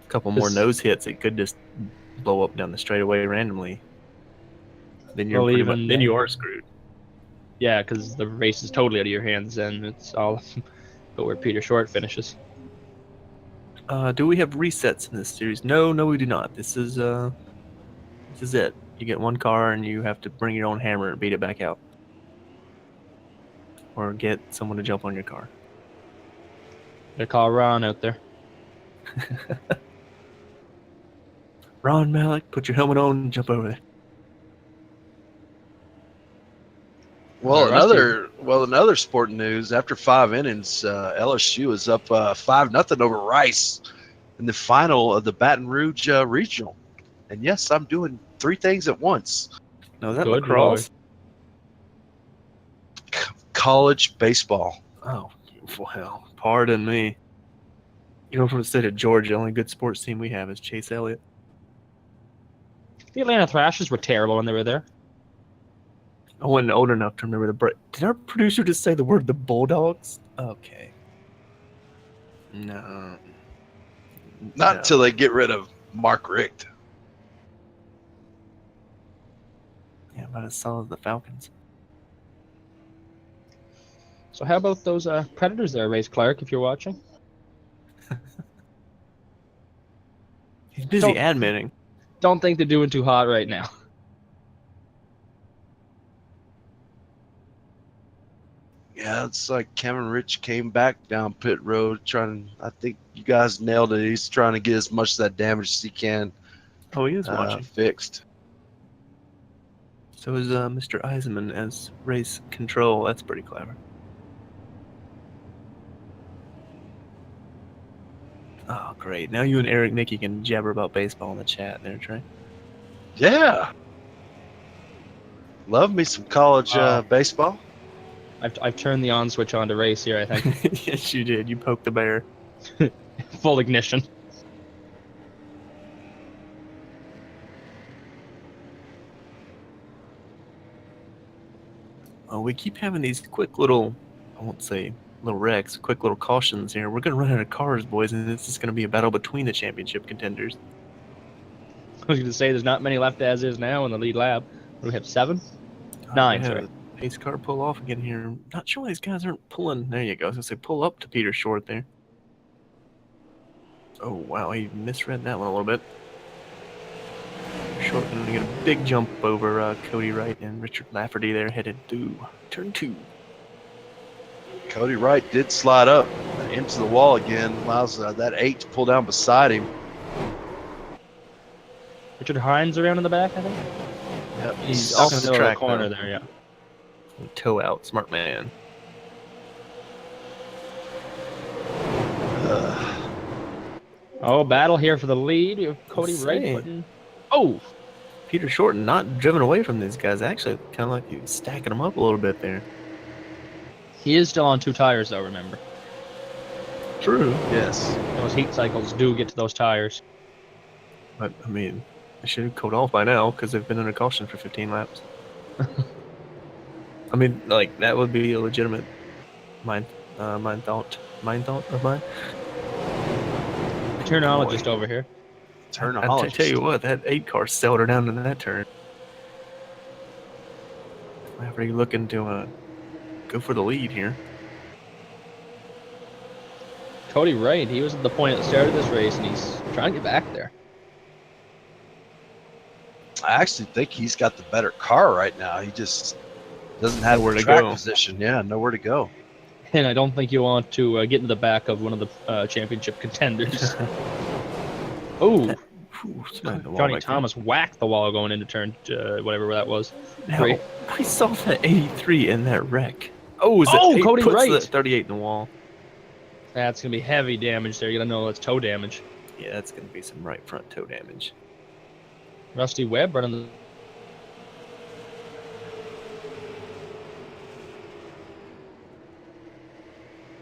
[SPEAKER 2] A couple more nose hits, it could just blow up down the straightaway randomly. Then you're then you are screwed.
[SPEAKER 3] Yeah, because the race is totally out of your hands, and it's all but where Peter Short finishes.
[SPEAKER 2] Do we have resets in this series? No, we do not. This is it. You get one car and you have to bring your own hammer and beat it back out, or get someone to jump on your car.
[SPEAKER 3] They call Ron out there.
[SPEAKER 2] Ron Malik, put your helmet on and jump over there.
[SPEAKER 4] Well, another sporting news. After 5 innings, LSU is up 5-0 over Rice in the final of the Baton Rouge Regional. And yes, I'm doing 3 things at once.
[SPEAKER 2] No, is that lacrosse?
[SPEAKER 4] College baseball.
[SPEAKER 2] Oh, well, pardon me. You know, from the state of Georgia, the only good sports team we have is Chase Elliott.
[SPEAKER 3] The Atlanta Thrashers were terrible when they were there.
[SPEAKER 2] I wasn't old enough to remember Did our producer just say the word the Bulldogs? Okay. No.
[SPEAKER 4] Not until they get rid of Mark Richt.
[SPEAKER 2] Yeah, about as solid as the Falcons.
[SPEAKER 3] So how about those Predators there, Race Clark, if you're watching?
[SPEAKER 2] He's busy admitting.
[SPEAKER 3] Don't think they're doing too hot right now.
[SPEAKER 4] Yeah, it's like Cameron Rich came back down pit road I think you guys nailed it. He's trying to get as much of that damage as he can.
[SPEAKER 2] Oh, he is watching.
[SPEAKER 4] Fixed.
[SPEAKER 2] So is Mr. Eisenman as race control. That's pretty clever. Oh, great. Now you and Eric Nicky can jabber about baseball in the chat there, Trey.
[SPEAKER 4] Yeah. Love me some college baseball.
[SPEAKER 3] I've turned the on switch on to race here, I think.
[SPEAKER 2] Yes, you did. You poked the bear.
[SPEAKER 3] Full ignition.
[SPEAKER 2] Oh, we keep having these quick little, I won't say little wrecks, quick little cautions here. We're going to run out of cars, boys, and this is going to be a battle between the championship contenders.
[SPEAKER 3] I was going to say there's not many left as is now in the lead lap. We have 7? 9, sorry.
[SPEAKER 2] Pace car pull off again here. Not sure why these guys aren't pulling. There you go. I was going to say pull up to Peter Short there. Oh, wow. He misread that one a little bit. Short going to get a big jump over Cody Wright and Richard Lafferty there, headed to turn 2.
[SPEAKER 4] Cody Wright did slide up into the wall again. Allows that 8 to pull down beside him.
[SPEAKER 3] Richard Hines around in the back, I think.
[SPEAKER 2] Yep,
[SPEAKER 3] He's
[SPEAKER 2] off
[SPEAKER 3] the
[SPEAKER 2] track
[SPEAKER 3] corner
[SPEAKER 2] though.
[SPEAKER 3] there, yeah.
[SPEAKER 2] Toe out, smart man.
[SPEAKER 3] Oh, battle here for the lead. We have Cody Wright putting... Oh!
[SPEAKER 2] Peter Short not driven away from these guys. Actually, kind of like he was stacking them up a little bit there.
[SPEAKER 3] He is still on 2 tires, though, remember.
[SPEAKER 2] True.
[SPEAKER 4] Yes.
[SPEAKER 3] Those heat cycles do get to those tires.
[SPEAKER 2] But, I mean, they should have cooled off by now because they've been under caution for 15 laps. I mean, like, that would be a legitimate mind thought of mine.
[SPEAKER 3] Turnologist over here.
[SPEAKER 2] I tell you what, that 8 car sailed her down to that turn. Lafferty looking to go for the lead here.
[SPEAKER 3] Cody Wright, he was at the point at the start of this race, and he's trying to get back there.
[SPEAKER 4] I actually think he's got the better car right now. He just doesn't have
[SPEAKER 2] nowhere
[SPEAKER 4] the
[SPEAKER 2] to
[SPEAKER 4] track
[SPEAKER 2] go.
[SPEAKER 4] position. Yeah, nowhere to go.
[SPEAKER 3] And I don't think you want to get into the back of one of the championship contenders. Oh, Johnny Thomas whacked the wall going into turn whatever that was.
[SPEAKER 2] Now, we saw that 83 in that wreck. Oh,
[SPEAKER 3] Cody Wright
[SPEAKER 2] the 38 in the wall.
[SPEAKER 3] That's gonna be heavy damage there. You gotta know that's toe damage.
[SPEAKER 2] Yeah, that's gonna be some right front toe damage.
[SPEAKER 3] Rusty Webb running the...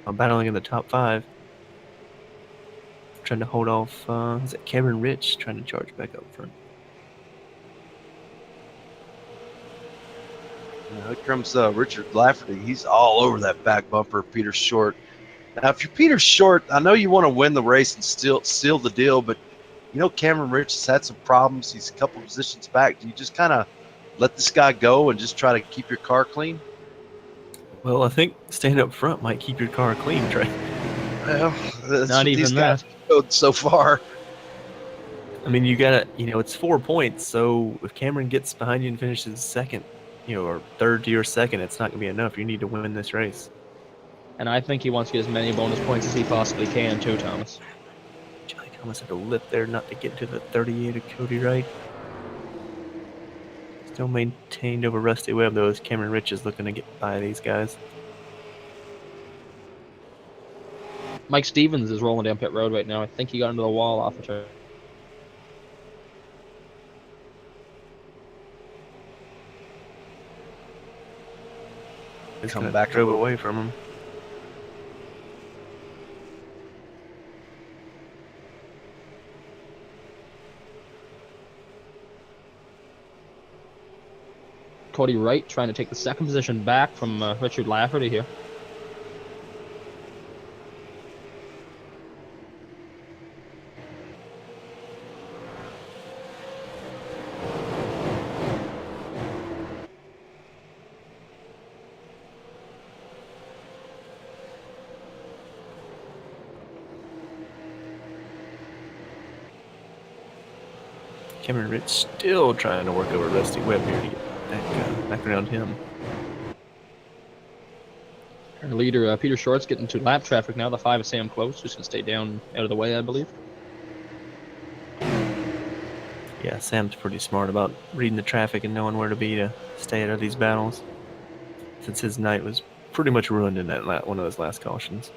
[SPEAKER 2] I'm battling in the top 5. trying to hold off. Is it Cameron Rich trying to charge back up front?
[SPEAKER 4] Here comes Richard Lafferty. He's all over that back bumper, Peter Short. Now, if you're Peter Short, I know you want to win the race and still seal the deal, but you know Cameron Rich has had some problems. He's a couple positions back. Do you just kind of let this guy go and just try to keep your car clean?
[SPEAKER 2] Well, I think staying up front might keep your car clean, Trey.
[SPEAKER 4] Well, that's
[SPEAKER 3] Not
[SPEAKER 4] what
[SPEAKER 3] even
[SPEAKER 4] these
[SPEAKER 3] that.
[SPEAKER 4] guys showed so far.
[SPEAKER 2] I mean, you gotta, it's 4 points. So if Cameron gets behind you and finishes second, or third to your second, it's not gonna be enough. You need to win this race.
[SPEAKER 3] And I think he wants to get as many bonus points as he possibly can, too, Thomas.
[SPEAKER 2] Johnny Thomas had to lift there not to get to the 38 of Cody Wright. Still maintained over Rusty Webb, though, as Cameron Rich is looking to get by these guys.
[SPEAKER 3] Mike Stevens is rolling down pit road right now. I think he got into the wall off the turn.
[SPEAKER 2] He's
[SPEAKER 4] Come
[SPEAKER 2] kinda
[SPEAKER 4] back a
[SPEAKER 2] drove
[SPEAKER 4] little-
[SPEAKER 2] away from him.
[SPEAKER 3] Cody Wright trying to take the second position back from Richard Lafferty here.
[SPEAKER 2] Cameron Rich still trying to work over Rusty Webb here to get back around him.
[SPEAKER 3] Our leader, Peter Short's getting to lap traffic now. The 5 is Sam Close, who's going to stay down out of the way, I believe.
[SPEAKER 2] Yeah, Sam's pretty smart about reading the traffic and knowing where to be to stay out of these battles, since his night was pretty much ruined in that one of those last cautions.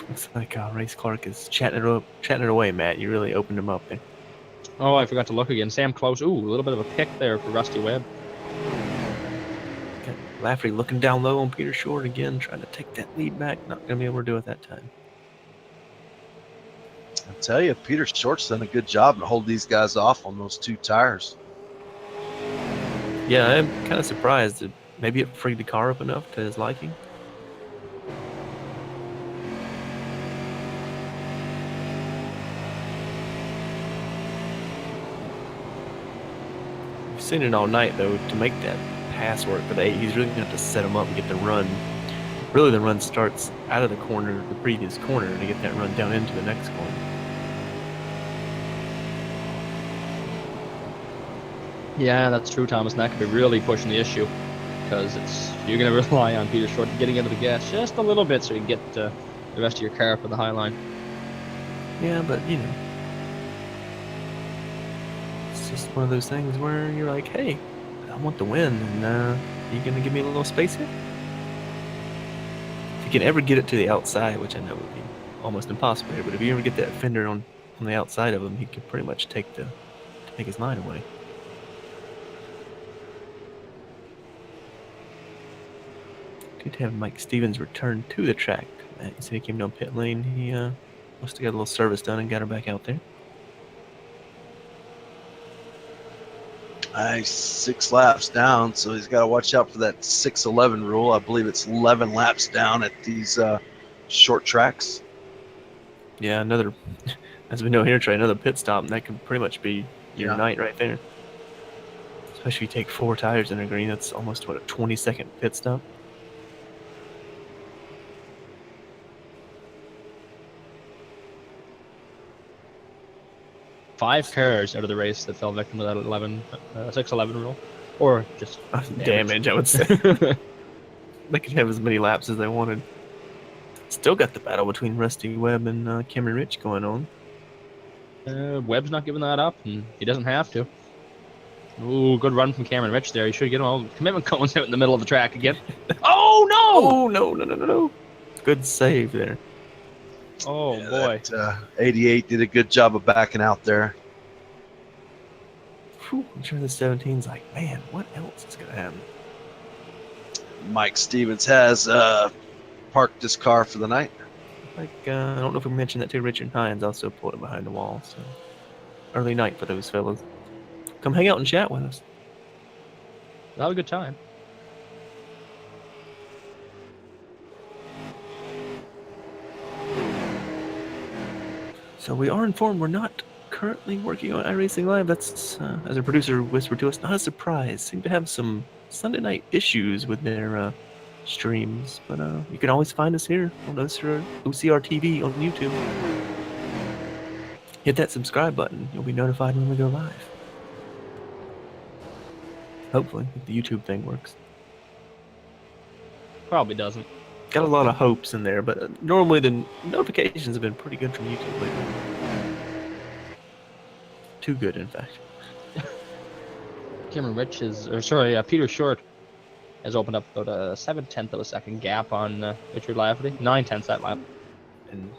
[SPEAKER 2] Looks like Race Clark is chatting it away, Matt. You really opened him up there.
[SPEAKER 3] Oh, I forgot to look again. Sam Close. Ooh, a little bit of a pick there for Rusty Webb.
[SPEAKER 2] Got Lafferty looking down low on Peter Short again, trying to take that lead back. Not going to be able to do it that time.
[SPEAKER 4] I tell you, Peter Short's done a good job to hold these guys off on those 2 tires.
[SPEAKER 2] Yeah, I'm kind of surprised that maybe it freed the car up enough to his liking. We've seen it all night, though, to make that pass work for the 8. He's really going to have to set him up and get the run. Really, the run starts out of the corner, the previous corner, to get that run down into the next corner.
[SPEAKER 3] Yeah, that's true, Thomas. And that could be really pushing the issue, because you're going to rely on Peter Short getting into the gas just a little bit so you can get the rest of your car up for the high line.
[SPEAKER 2] Yeah, but it's just one of those things where you're like, hey, I want the win, and are you going to give me a little space here? If you can ever get it to the outside, which I know would be almost impossible here, but if you ever get that fender on the outside of him, he could pretty much take his line away. Good to have Mike Stevens return to the track. You said he came down pit lane. He must have got a little service done and got her back out there.
[SPEAKER 4] Nice, 6 laps down, so he's got to watch out for that 6:11 rule. I believe it's 11 laps down at these short tracks.
[SPEAKER 2] Yeah, another, as we know here, Trey, another pit stop, and that could pretty much be your
[SPEAKER 4] Yeah.
[SPEAKER 2] night right there. Especially if you take 4 tires in a green, that's almost, what, a 20-second pit stop?
[SPEAKER 3] Five cars out of the race that fell victim to that 6:11 rule. Or just
[SPEAKER 2] Damage, I would say. They could have as many laps as they wanted. Still got the battle between Rusty Webb and Cameron Rich going on.
[SPEAKER 3] Webb's not giving that up, and he doesn't have to. Ooh, good run from Cameron Rich there. He should get all commitment cones out in the middle of the track again. Oh, no!
[SPEAKER 2] Oh, no. Good save there.
[SPEAKER 3] Oh,
[SPEAKER 4] Yeah,
[SPEAKER 3] boy.
[SPEAKER 4] that, 88 did a good job of backing out there.
[SPEAKER 2] I'm sure the 17's like, man, what else is gonna happen?
[SPEAKER 4] Mike Stevens has parked his car for the night.
[SPEAKER 2] Like, I don't know if we mentioned that too. Richard Hines also pulled it behind the wall. So early night for those fellas. Come hang out and chat with us.
[SPEAKER 3] We'll have a good time.
[SPEAKER 2] So we are informed we're not currently working on iRacing Live. That's, as our producer whispered to us, not a surprise. Seem to have some Sunday night issues with their streams, but you can always find us here on OCR TV on YouTube. Hit that subscribe button. You'll be notified when we go live. Hopefully, if the YouTube thing works.
[SPEAKER 3] Probably doesn't.
[SPEAKER 2] Got a lot of hopes in there, but normally the notifications have been pretty good from YouTube lately. Too good, in fact.
[SPEAKER 3] Cameron Rich Peter Short has opened up about a 7/10 of a second gap on Richard Lafferty. 9/10 that lap.
[SPEAKER 2] And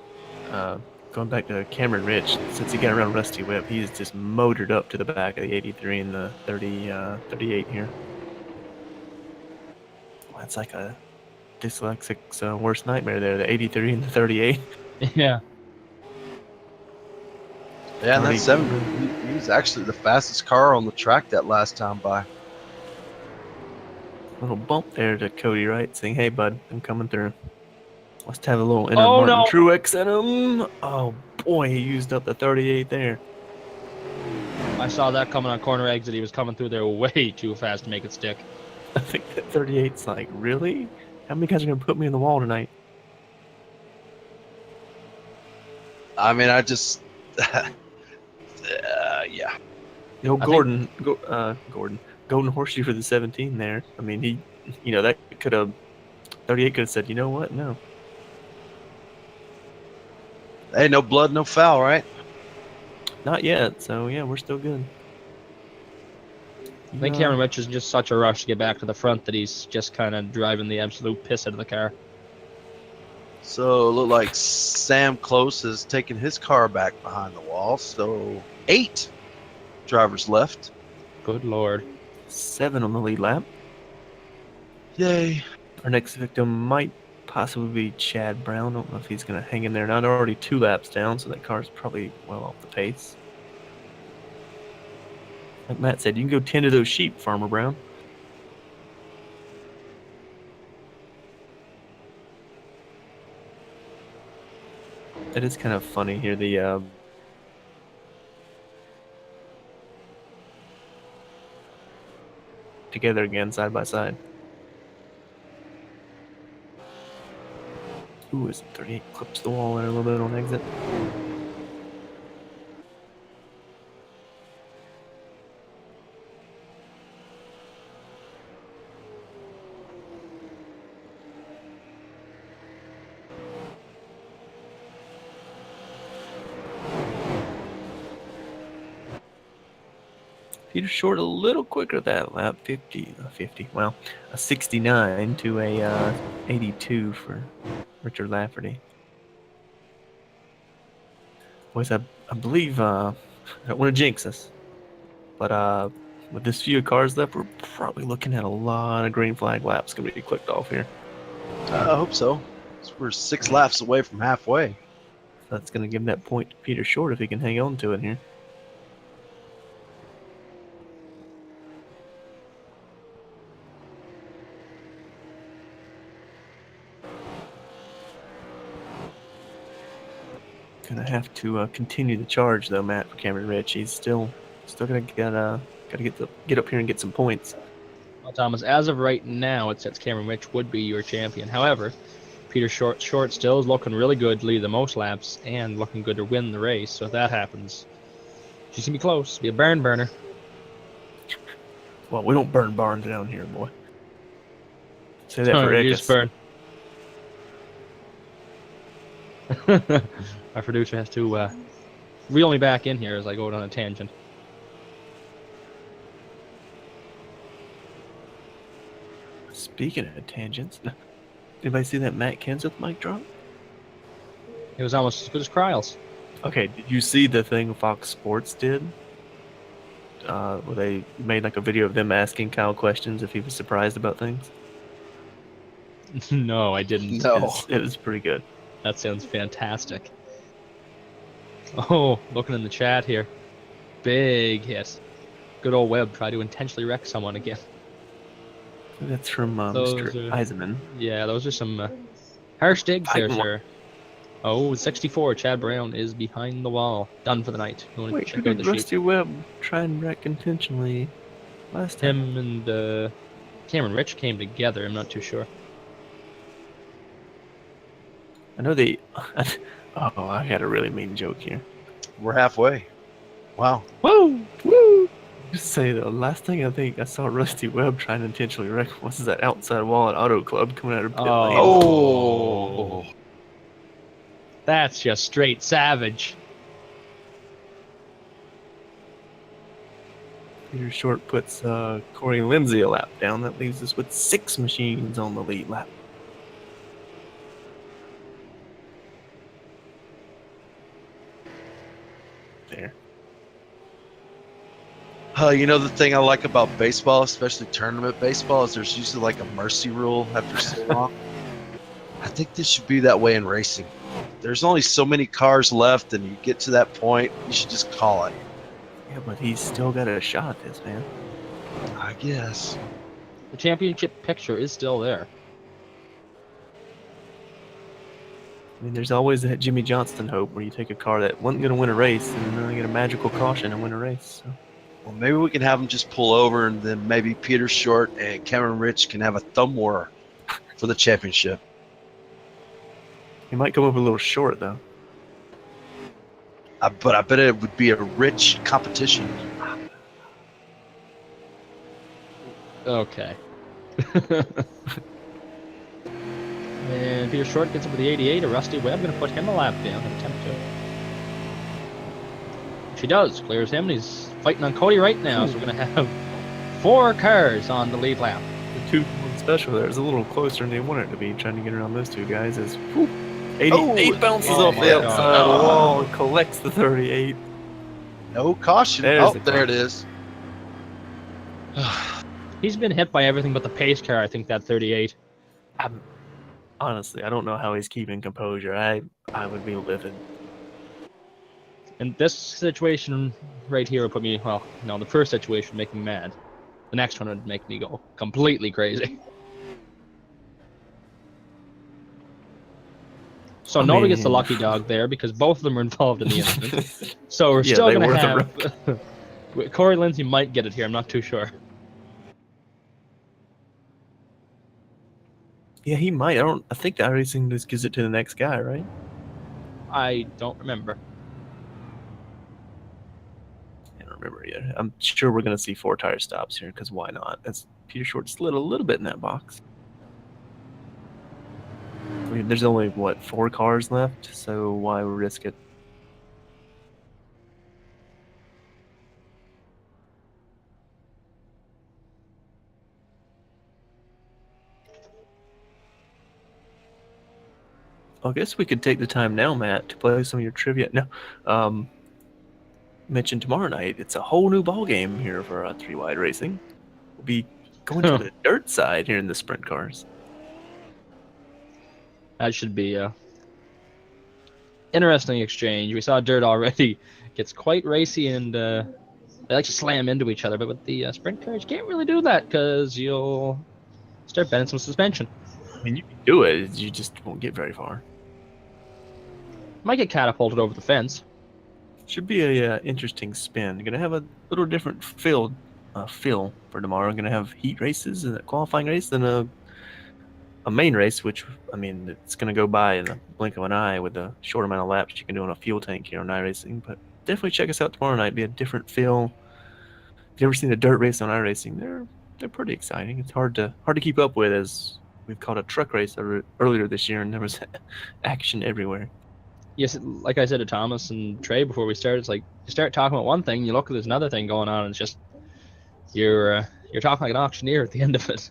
[SPEAKER 2] going back to Cameron Rich, since he got around Rusty Whip, he's just motored up to the back of the 83 and the 38 here. Well, that's like a dyslexic's worst nightmare there, the 83 and the 38.
[SPEAKER 3] Yeah.
[SPEAKER 4] Yeah, and that 7, he was actually the fastest car on the track that last time by.
[SPEAKER 2] Little bump there to Cody Wright saying, hey, bud, I'm coming through. Must have a little inner
[SPEAKER 3] Oh,
[SPEAKER 2] Martin
[SPEAKER 3] no.
[SPEAKER 2] Truex in him. Oh, boy, he used up the 38 there.
[SPEAKER 3] I saw that coming on corner exit. He was coming through there way too fast to make it stick.
[SPEAKER 2] I think that 38's like, really? How many guys are going to put me in the wall tonight?
[SPEAKER 4] I mean, I just, yeah.
[SPEAKER 2] Yo, Golden Horseshoe for the 17 there. I mean, that could have, 38 could have said, you know what? No.
[SPEAKER 4] Hey, no blood, no foul, right?
[SPEAKER 2] Not yet. So, yeah, we're still good.
[SPEAKER 3] I think Cameron Rich is just such a rush to get back to the front that he's just kind of driving the absolute piss out of the car.
[SPEAKER 4] So it looked like Sam Close has taken his car back behind the wall. So 8 drivers left.
[SPEAKER 3] Good Lord.
[SPEAKER 2] 7 on the lead lap.
[SPEAKER 4] Yay.
[SPEAKER 2] Our next victim might possibly be Chad Brown. Don't know if he's going to hang in there. Not already 2 laps down, so that car's probably well off the pace. Like Matt said, you can go tend to those sheep, Farmer Brown. It is kind of funny here. The together again, side by side. Ooh, is 38 clips the wall there a little bit on exit. Peter Short a little quicker that lap, 50, well, a 69 to a 82 for Richard Lafferty. Boys, I believe, I don't want to jinx us, but with this few cars left, we're probably looking at a lot of green flag laps going to be clicked off here.
[SPEAKER 4] I hope so. We're 6 laps away from halfway.
[SPEAKER 2] That's going to give that point to Peter Short if he can hang on to it here. Gonna have to continue the charge though, Matt, for Cameron Rich. He's still gonna get up here and get some points.
[SPEAKER 3] Well, Thomas, as of right now, it says Cameron Rich would be your champion. However, Peter Short still is looking really good to lead the most laps and looking good to win the race. So if that happens, she's gonna be close. Be a barn burner.
[SPEAKER 2] Well, we don't burn barns down here, boy. Say that
[SPEAKER 3] Oh,
[SPEAKER 2] for
[SPEAKER 3] you
[SPEAKER 2] Ickes.
[SPEAKER 3] just burn. Our producer has to reel me back in here as I go down a tangent.
[SPEAKER 2] Speaking of tangents, anybody see that Matt Kenseth mic drop?
[SPEAKER 3] It was almost as good as Kryle's.
[SPEAKER 2] Okay, did you see the thing Fox Sports did? where they made like a video of them asking Kyle questions if he was surprised about things?
[SPEAKER 3] No, I didn't.
[SPEAKER 4] No.
[SPEAKER 2] It was pretty good.
[SPEAKER 3] That sounds fantastic. Oh, looking in the chat here. Big hit. Good old Webb tried to intentionally wreck someone again.
[SPEAKER 2] That's from
[SPEAKER 3] Those
[SPEAKER 2] Mr.
[SPEAKER 3] are-
[SPEAKER 2] Eisenman.
[SPEAKER 3] Yeah, those are some harsh digs there,
[SPEAKER 2] Fighting
[SPEAKER 3] sir. Oh, 64. Chad Brown is behind the wall. Done for the night. You want to
[SPEAKER 2] Wait, who
[SPEAKER 3] check out
[SPEAKER 2] did
[SPEAKER 3] the sheet?
[SPEAKER 2] Rusty Webb try and wreck intentionally last time?
[SPEAKER 3] Him and Cameron Rich came together. I'm not too sure.
[SPEAKER 2] I know they. Oh, I had a really mean joke here.
[SPEAKER 4] We're halfway. Wow.
[SPEAKER 3] Woo!
[SPEAKER 2] Woo! Just say the last thing I think I saw Rusty Webb trying to intentionally wreck was that outside wall at Auto Club coming out of pit lane.
[SPEAKER 4] Oh.
[SPEAKER 3] That's just straight savage.
[SPEAKER 2] Peter Short puts Corey Lindsay a lap down. That leaves us with 6 machines on the lead lap. There.
[SPEAKER 4] You know, the thing I like about baseball, especially tournament baseball, is there's usually like a mercy rule after so long. I think this should be that way in racing. There's only so many cars left, and you get to that point, you should just call it.
[SPEAKER 2] Yeah, but he's still got a shot at this, man.
[SPEAKER 4] I guess.
[SPEAKER 3] The championship picture is still there.
[SPEAKER 2] I mean, there's always that Jimmy Johnston hope where you take a car that wasn't going to win a race and then they get a magical caution and win a race. So.
[SPEAKER 4] Well, maybe we can have them just pull over, and then maybe Peter Short and Cameron Rich can have a thumb war for the championship.
[SPEAKER 2] He might come up a little short, though.
[SPEAKER 4] But I bet it would be a rich competition.
[SPEAKER 3] Okay. And Peter Short gets up with the 88. A Rusty Webb going to put him a lap down and attempt to. She does. Clears him. And he's fighting on Cody right now. So we're going to have 4 cars on the lead lap.
[SPEAKER 2] The 2-1 special there is a little closer than they wanted it to be, trying to get around those two guys. As 88 bounces
[SPEAKER 3] Oh
[SPEAKER 2] off
[SPEAKER 3] my
[SPEAKER 2] the
[SPEAKER 3] God.
[SPEAKER 2] outside of the wall and collects the 38.
[SPEAKER 4] No caution.
[SPEAKER 2] There's the
[SPEAKER 4] There it is.
[SPEAKER 3] He's been hit by everything but the pace car, I think, that 38.
[SPEAKER 2] Honestly, I don't know how he's keeping composure. I would be livid.
[SPEAKER 3] And this situation right here would put me, well, no, the first situation would make me mad. The next one would make me go completely crazy. So nobody gets the lucky dog there because both of them are involved in the incident. So we're still
[SPEAKER 2] they
[SPEAKER 3] going to
[SPEAKER 2] were the
[SPEAKER 3] have... Corey Lindsay might get it here, I'm not too sure.
[SPEAKER 2] Yeah, he might. I think the iRacing just gives it to the next guy, right?
[SPEAKER 3] I don't remember.
[SPEAKER 2] I don't remember either. I'm sure we're going to see 4 tire stops here, because why not? That's Peter Short slid a little bit in that box. I mean, there's only, 4 cars left, so why risk it? I guess we could take the time now, Matt, to play some of your trivia. No, mention tomorrow night. It's a whole new ball game here for 3 Wide Racing. We'll be going to the dirt side here in the sprint cars.
[SPEAKER 3] That should be a interesting exchange. We saw dirt already. Gets quite racy and they like to slam into each other. But with the sprint cars, you can't really do that because you'll start bending some suspension.
[SPEAKER 2] I mean, you can do it. You just won't get very far.
[SPEAKER 3] Might get catapulted over the fence.
[SPEAKER 2] Should be a interesting spin. Gonna have a little different feel for tomorrow. Gonna have heat races and a qualifying race, and a main race, which I mean it's gonna go by in the blink of an eye with a short amount of laps you can do on a fuel tank here on iRacing. But definitely check us out tomorrow night. Be a different feel. If you've ever seen a dirt race on iRacing, they're pretty exciting. It's hard to keep up with, as we've caught a truck race earlier this year and there was action everywhere.
[SPEAKER 3] Yes, like I said to Thomas and Trey before we started, it's like you start talking about one thing, you look, there's another thing going on, and it's just you're talking like an auctioneer at the end of it.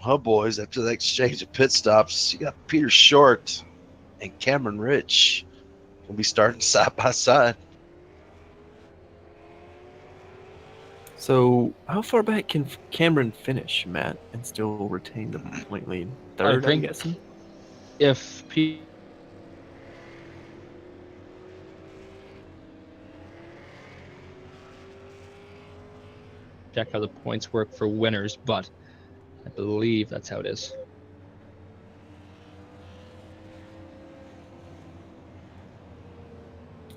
[SPEAKER 4] Well, boys, after the exchange of pit stops, you got Peter Short and Cameron Rich will be starting side by side.
[SPEAKER 2] So, how far back can Cameron finish, Matt, and still retain the point lead? Third, I'm
[SPEAKER 3] think-
[SPEAKER 2] guessing.
[SPEAKER 3] If check how the points work for winners, but I believe that's how it is.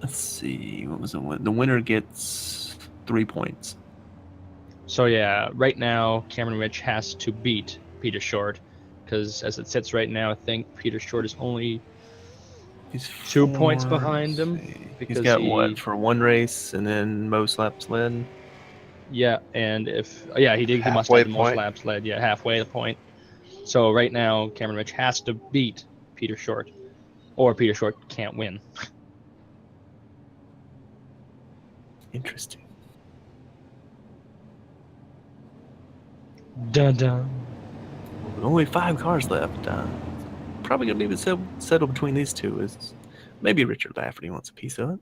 [SPEAKER 2] Let's see. What was the win? The winner gets 3 points.
[SPEAKER 3] So yeah, right now Cameron Rich has to beat Peter Short, because as it sits right now, I think Peter Short is only
[SPEAKER 2] He's
[SPEAKER 3] 2 points
[SPEAKER 2] four,
[SPEAKER 3] behind
[SPEAKER 2] let's
[SPEAKER 3] him,
[SPEAKER 2] see.
[SPEAKER 3] because
[SPEAKER 2] He's got
[SPEAKER 3] he-
[SPEAKER 2] what for one race, and then most laps led.
[SPEAKER 3] Yeah, and if he must
[SPEAKER 4] Halfway
[SPEAKER 3] have the most
[SPEAKER 4] point.
[SPEAKER 3] laps led. Yeah, halfway the point. So right now Cameron Rich has to beat Peter Short, or Peter Short can't win.
[SPEAKER 2] Interesting.
[SPEAKER 3] Dun dun.
[SPEAKER 2] With only 5 cars left. Probably gonna leave it settled between these two. Is maybe Richard Lafferty wants a piece of it.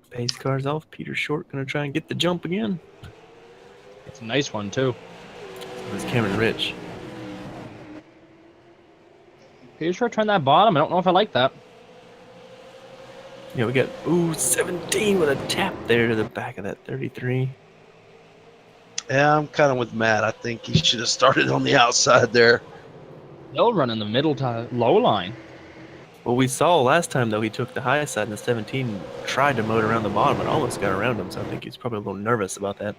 [SPEAKER 2] Pace cars off. Peter Short gonna try and get the jump again.
[SPEAKER 3] It's a nice one too.
[SPEAKER 2] It was Cameron Rich.
[SPEAKER 3] Peter Short turned that bottom. I don't know if I like that.
[SPEAKER 2] Yeah, we got 17 with a tap there to the back of that 33.
[SPEAKER 4] Yeah, I'm kind of with Matt. I think he should have started on the outside there.
[SPEAKER 3] They'll run in the middle to low line.
[SPEAKER 2] Well, we saw last time though he took the high side and the 17 tried to moat around the bottom and almost got around him. So I think he's probably a little nervous about that.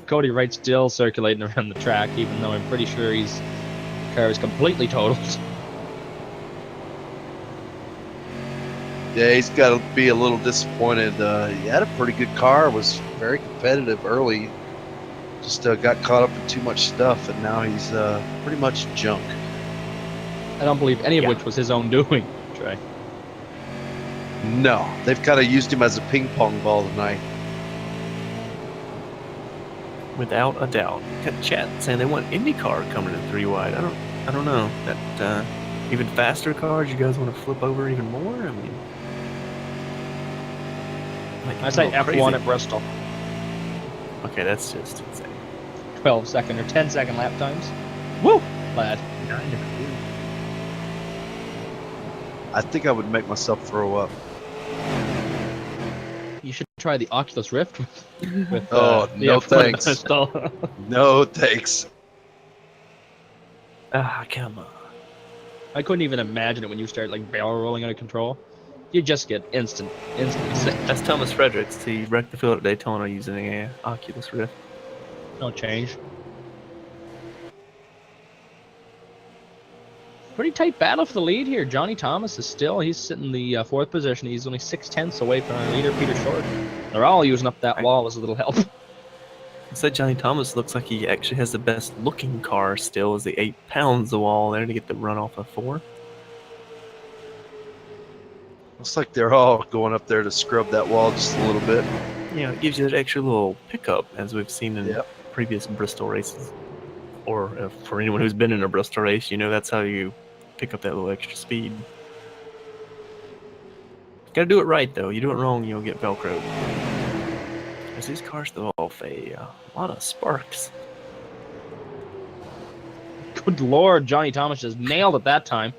[SPEAKER 3] Cody Wright's still circulating around the track, even though I'm pretty sure his car is completely totaled.
[SPEAKER 4] Yeah, he's got to be a little disappointed. He had a pretty good car, was very competitive early. Just got caught up in too much stuff, and now he's pretty much junk.
[SPEAKER 3] I don't believe any of
[SPEAKER 2] Yeah.
[SPEAKER 3] which was his own doing, Trey.
[SPEAKER 4] No, they've kind of used him as a ping pong ball tonight.
[SPEAKER 2] Without a doubt. Got chat saying they want IndyCar coming in 3 wide. I don't know. That even faster cars you guys want to flip over even more? I mean, might get
[SPEAKER 3] I
[SPEAKER 2] a
[SPEAKER 3] say
[SPEAKER 2] little
[SPEAKER 3] F1
[SPEAKER 2] crazy.
[SPEAKER 3] at Bristol.
[SPEAKER 2] Okay, that's just insane.
[SPEAKER 3] 12-second or 10-second lap times. Woo, lad.
[SPEAKER 4] I think I would make myself throw up.
[SPEAKER 3] You should try the Oculus Rift with
[SPEAKER 4] Oh,
[SPEAKER 3] the
[SPEAKER 4] no
[SPEAKER 3] F1
[SPEAKER 4] thanks.
[SPEAKER 3] Bristol.
[SPEAKER 4] No thanks.
[SPEAKER 2] Ah, come on.
[SPEAKER 3] I couldn't even imagine it when you start like barrel rolling out of control. You just get instantly sick.
[SPEAKER 2] That's Thomas Fredericks. He wrecked the field at Daytona using a Oculus Rift.
[SPEAKER 3] No change. Pretty tight battle for the lead here. Johnny Thomas is he's sitting in the 4th position. He's only 6/10 away from our leader, Peter Short. They're all using up that wall as a little help.
[SPEAKER 2] I said Johnny Thomas looks like he actually has the best looking car still as the 8 pounds of wall there to get the run off of 4.
[SPEAKER 4] Looks like they're all going up there to scrub that wall just a little bit.
[SPEAKER 2] Yeah, it gives you that extra little pickup as we've seen in
[SPEAKER 4] Yep.
[SPEAKER 2] previous Bristol races. Or for anyone who's been in a Bristol race, you know that's how you pick up that little extra speed. Gotta do it right though. You do it wrong, you'll get Velcroed. As these cars throw off a lot of sparks.
[SPEAKER 3] Good lord, Johnny Thomas just nailed it that time.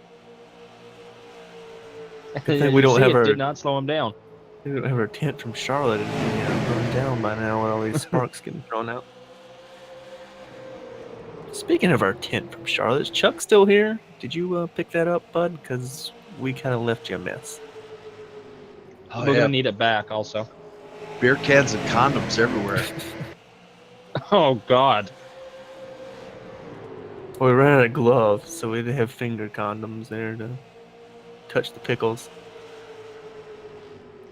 [SPEAKER 2] Good thing we don't
[SPEAKER 3] See,
[SPEAKER 2] have
[SPEAKER 3] it
[SPEAKER 2] our-
[SPEAKER 3] did not slow him down.
[SPEAKER 2] We don't have our tent from Charlotte and burned down by now with all these sparks getting thrown out. Speaking of our tent from Charlotte, is Chuck still here? Did you pick that up, bud? Because we kind of left you a mess.
[SPEAKER 4] Oh,
[SPEAKER 3] We're
[SPEAKER 4] yeah.
[SPEAKER 3] gonna need it back also.
[SPEAKER 4] Beer cans and condoms everywhere.
[SPEAKER 3] Oh god.
[SPEAKER 2] Well, we ran out of gloves, so we didn't have finger condoms there to touch the pickles.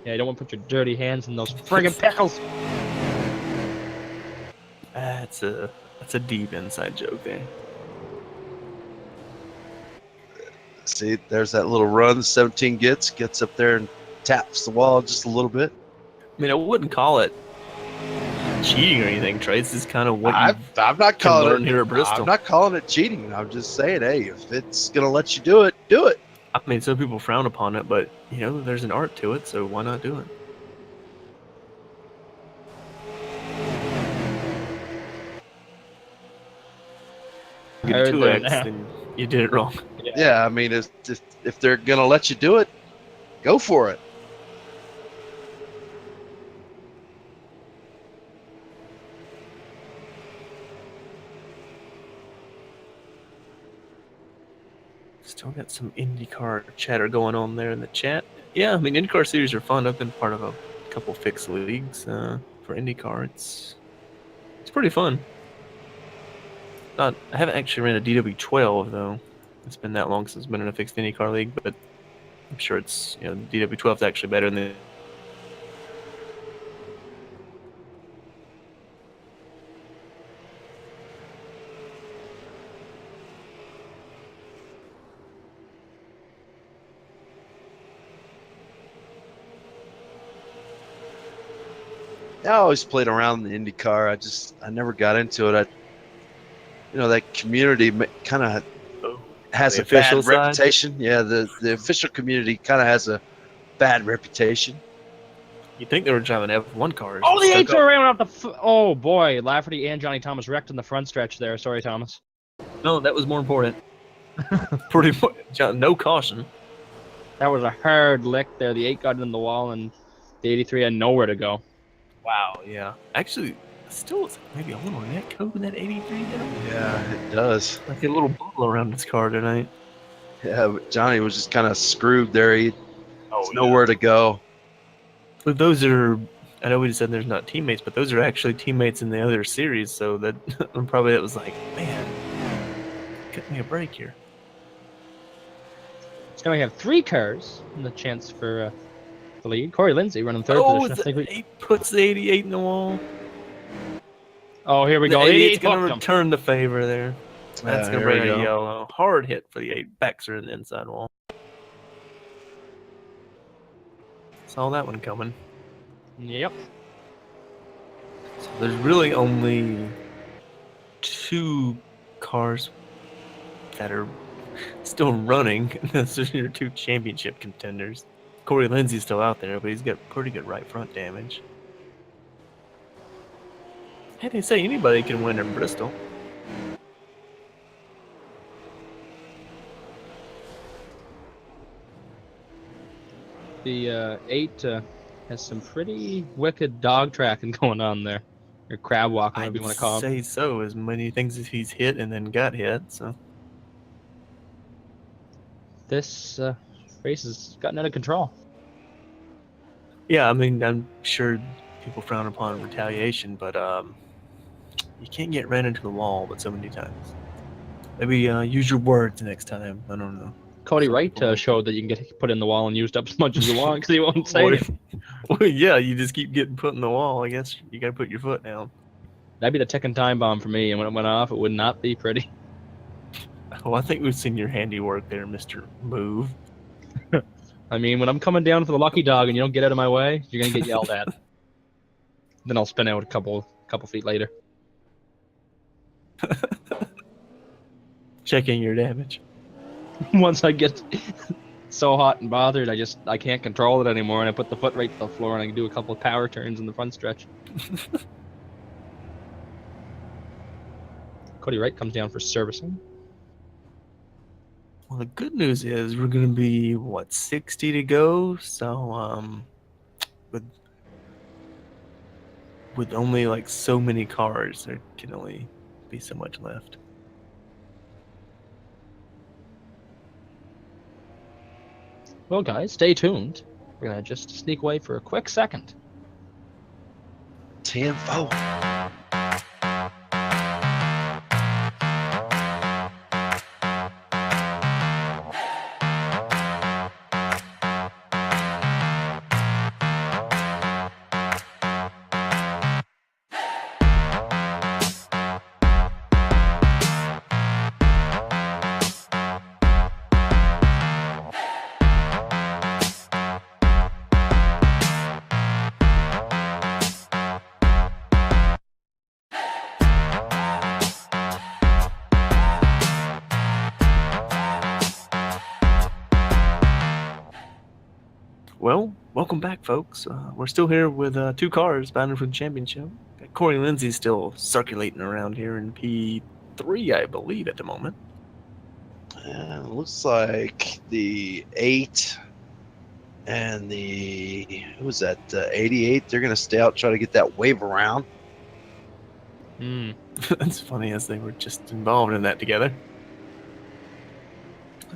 [SPEAKER 3] Yeah, you don't want to put your dirty hands in those friggin' pickles.
[SPEAKER 2] That's a deep inside joke there.
[SPEAKER 4] See, there's that little run 17 gets up there and taps the wall just a little bit.
[SPEAKER 2] I mean, I wouldn't call it not cheating or anything, Trey. This is kind of what
[SPEAKER 4] I'm not
[SPEAKER 2] can
[SPEAKER 4] calling
[SPEAKER 2] learn
[SPEAKER 4] it.
[SPEAKER 2] here at Bristol.
[SPEAKER 4] I'm not calling it cheating. I'm just saying, hey, if it's gonna let you do it, do it.
[SPEAKER 2] I mean, some people frown upon it, but there's an art to it, so why not do it? Get a
[SPEAKER 3] Heard there
[SPEAKER 2] 2x,
[SPEAKER 3] now.
[SPEAKER 2] then you did it wrong.
[SPEAKER 4] Yeah, I mean, if they're gonna let you do it, go for it.
[SPEAKER 2] Still got some IndyCar chatter going on there in the chat. Yeah, I mean, IndyCar series are fun. I've been part of a couple fixed leagues for IndyCar. It's pretty fun. I haven't actually ran a DW12 though. It's been that long since I've been in a fixed IndyCar league, but I'm sure it's DW12 is actually better than.
[SPEAKER 4] I always played around the IndyCar. I never got into it. That community kind of has
[SPEAKER 2] The
[SPEAKER 4] a bad
[SPEAKER 2] official side?
[SPEAKER 4] reputation. Yeah, the official community kind of has a bad reputation.
[SPEAKER 2] You'd think they were driving F1 cars.
[SPEAKER 3] Oh, the
[SPEAKER 2] Stuck
[SPEAKER 3] eights
[SPEAKER 2] up.
[SPEAKER 3] are ran out the. Oh boy, Lafferty and Johnny Thomas wrecked in the front stretch there. Sorry, Thomas.
[SPEAKER 2] No, that was more important. Pretty much, no caution.
[SPEAKER 3] That was a hard lick there. The 8 got in the wall, and the 83 had nowhere to go.
[SPEAKER 2] Wow, yeah. Actually, still it's maybe a little neck code in that 83 now.
[SPEAKER 4] Yeah, it does.
[SPEAKER 2] Like a little bubble around his car tonight.
[SPEAKER 4] Yeah, but Johnny was just kind of screwed there. He's
[SPEAKER 2] Oh,
[SPEAKER 4] nowhere to go.
[SPEAKER 2] But those are, I know we just said there's not teammates, but those are actually teammates in the other series, so that probably it was like, man, get me a break here.
[SPEAKER 3] So now we have 3 cars and the chance for the lead. Corey Lindsay running 3rd
[SPEAKER 2] Oh,
[SPEAKER 3] position. I think
[SPEAKER 2] he puts the 88 in the wall.
[SPEAKER 3] Oh, here we
[SPEAKER 2] The
[SPEAKER 3] go.
[SPEAKER 2] 88's
[SPEAKER 3] 88
[SPEAKER 2] going to
[SPEAKER 3] hooked him.
[SPEAKER 2] return the favor there. That's going to
[SPEAKER 4] here we
[SPEAKER 2] bring a
[SPEAKER 4] go.
[SPEAKER 2] yellow. Hard hit for the 8. Backs her in the inside wall. Saw that one coming.
[SPEAKER 3] Yep.
[SPEAKER 2] So there's really only 2 cars that are still running. Those are your 2 championship contenders. Corey Lindsay's still out there, but he's got pretty good right front damage. Hey, they say anybody can win in Bristol.
[SPEAKER 3] The 8 has some pretty wicked dog tracking going on there. Or crab walking, whatever you want to call
[SPEAKER 2] I'd
[SPEAKER 3] it.
[SPEAKER 2] say so. As many things as he's hit and then got hit. So
[SPEAKER 3] This race has gotten out of control.
[SPEAKER 2] yeah, I mean, I'm sure people frown upon retaliation, but you can't get ran into the wall but so many times. Maybe use your words next time. I don't know.
[SPEAKER 3] Cody
[SPEAKER 2] So
[SPEAKER 3] Wright
[SPEAKER 2] cool.
[SPEAKER 3] showed that you can get put in the wall and used up as much as you want because he won't say it.
[SPEAKER 2] Well, yeah, you just keep getting put in the wall. I guess you got to put your foot down.
[SPEAKER 3] That'd be the ticking time bomb for me, and when it went off, it would not be pretty.
[SPEAKER 2] Well, I think we've seen your handiwork there, Mr. Move.
[SPEAKER 3] I mean, when I'm coming down for the lucky dog and you don't get out of my way, you're gonna get yelled at. Then I'll spin out a couple feet later.
[SPEAKER 2] Checking your damage.
[SPEAKER 3] Once I get so hot and bothered, I can't control it anymore, and I put the foot right to the floor, and I can do a couple of power turns in the front stretch. Cody Wright comes down for servicing.
[SPEAKER 2] Well, the good news is we're going to be, 60 to go? So, with only, so many cars, there can only be so much left.
[SPEAKER 3] Well, guys, stay tuned. We're gonna just sneak away for a quick second.
[SPEAKER 4] 10-4.
[SPEAKER 2] Well, welcome back, folks. We're still here with 2 cars battling for the championship. Got Corey Lindsay still circulating around here in P3, I believe, at the moment.
[SPEAKER 4] Looks like the 8 and the who's that? 88. They're gonna stay out, try to get that wave around.
[SPEAKER 3] Hmm.
[SPEAKER 2] That's funny, as they were just involved in that together.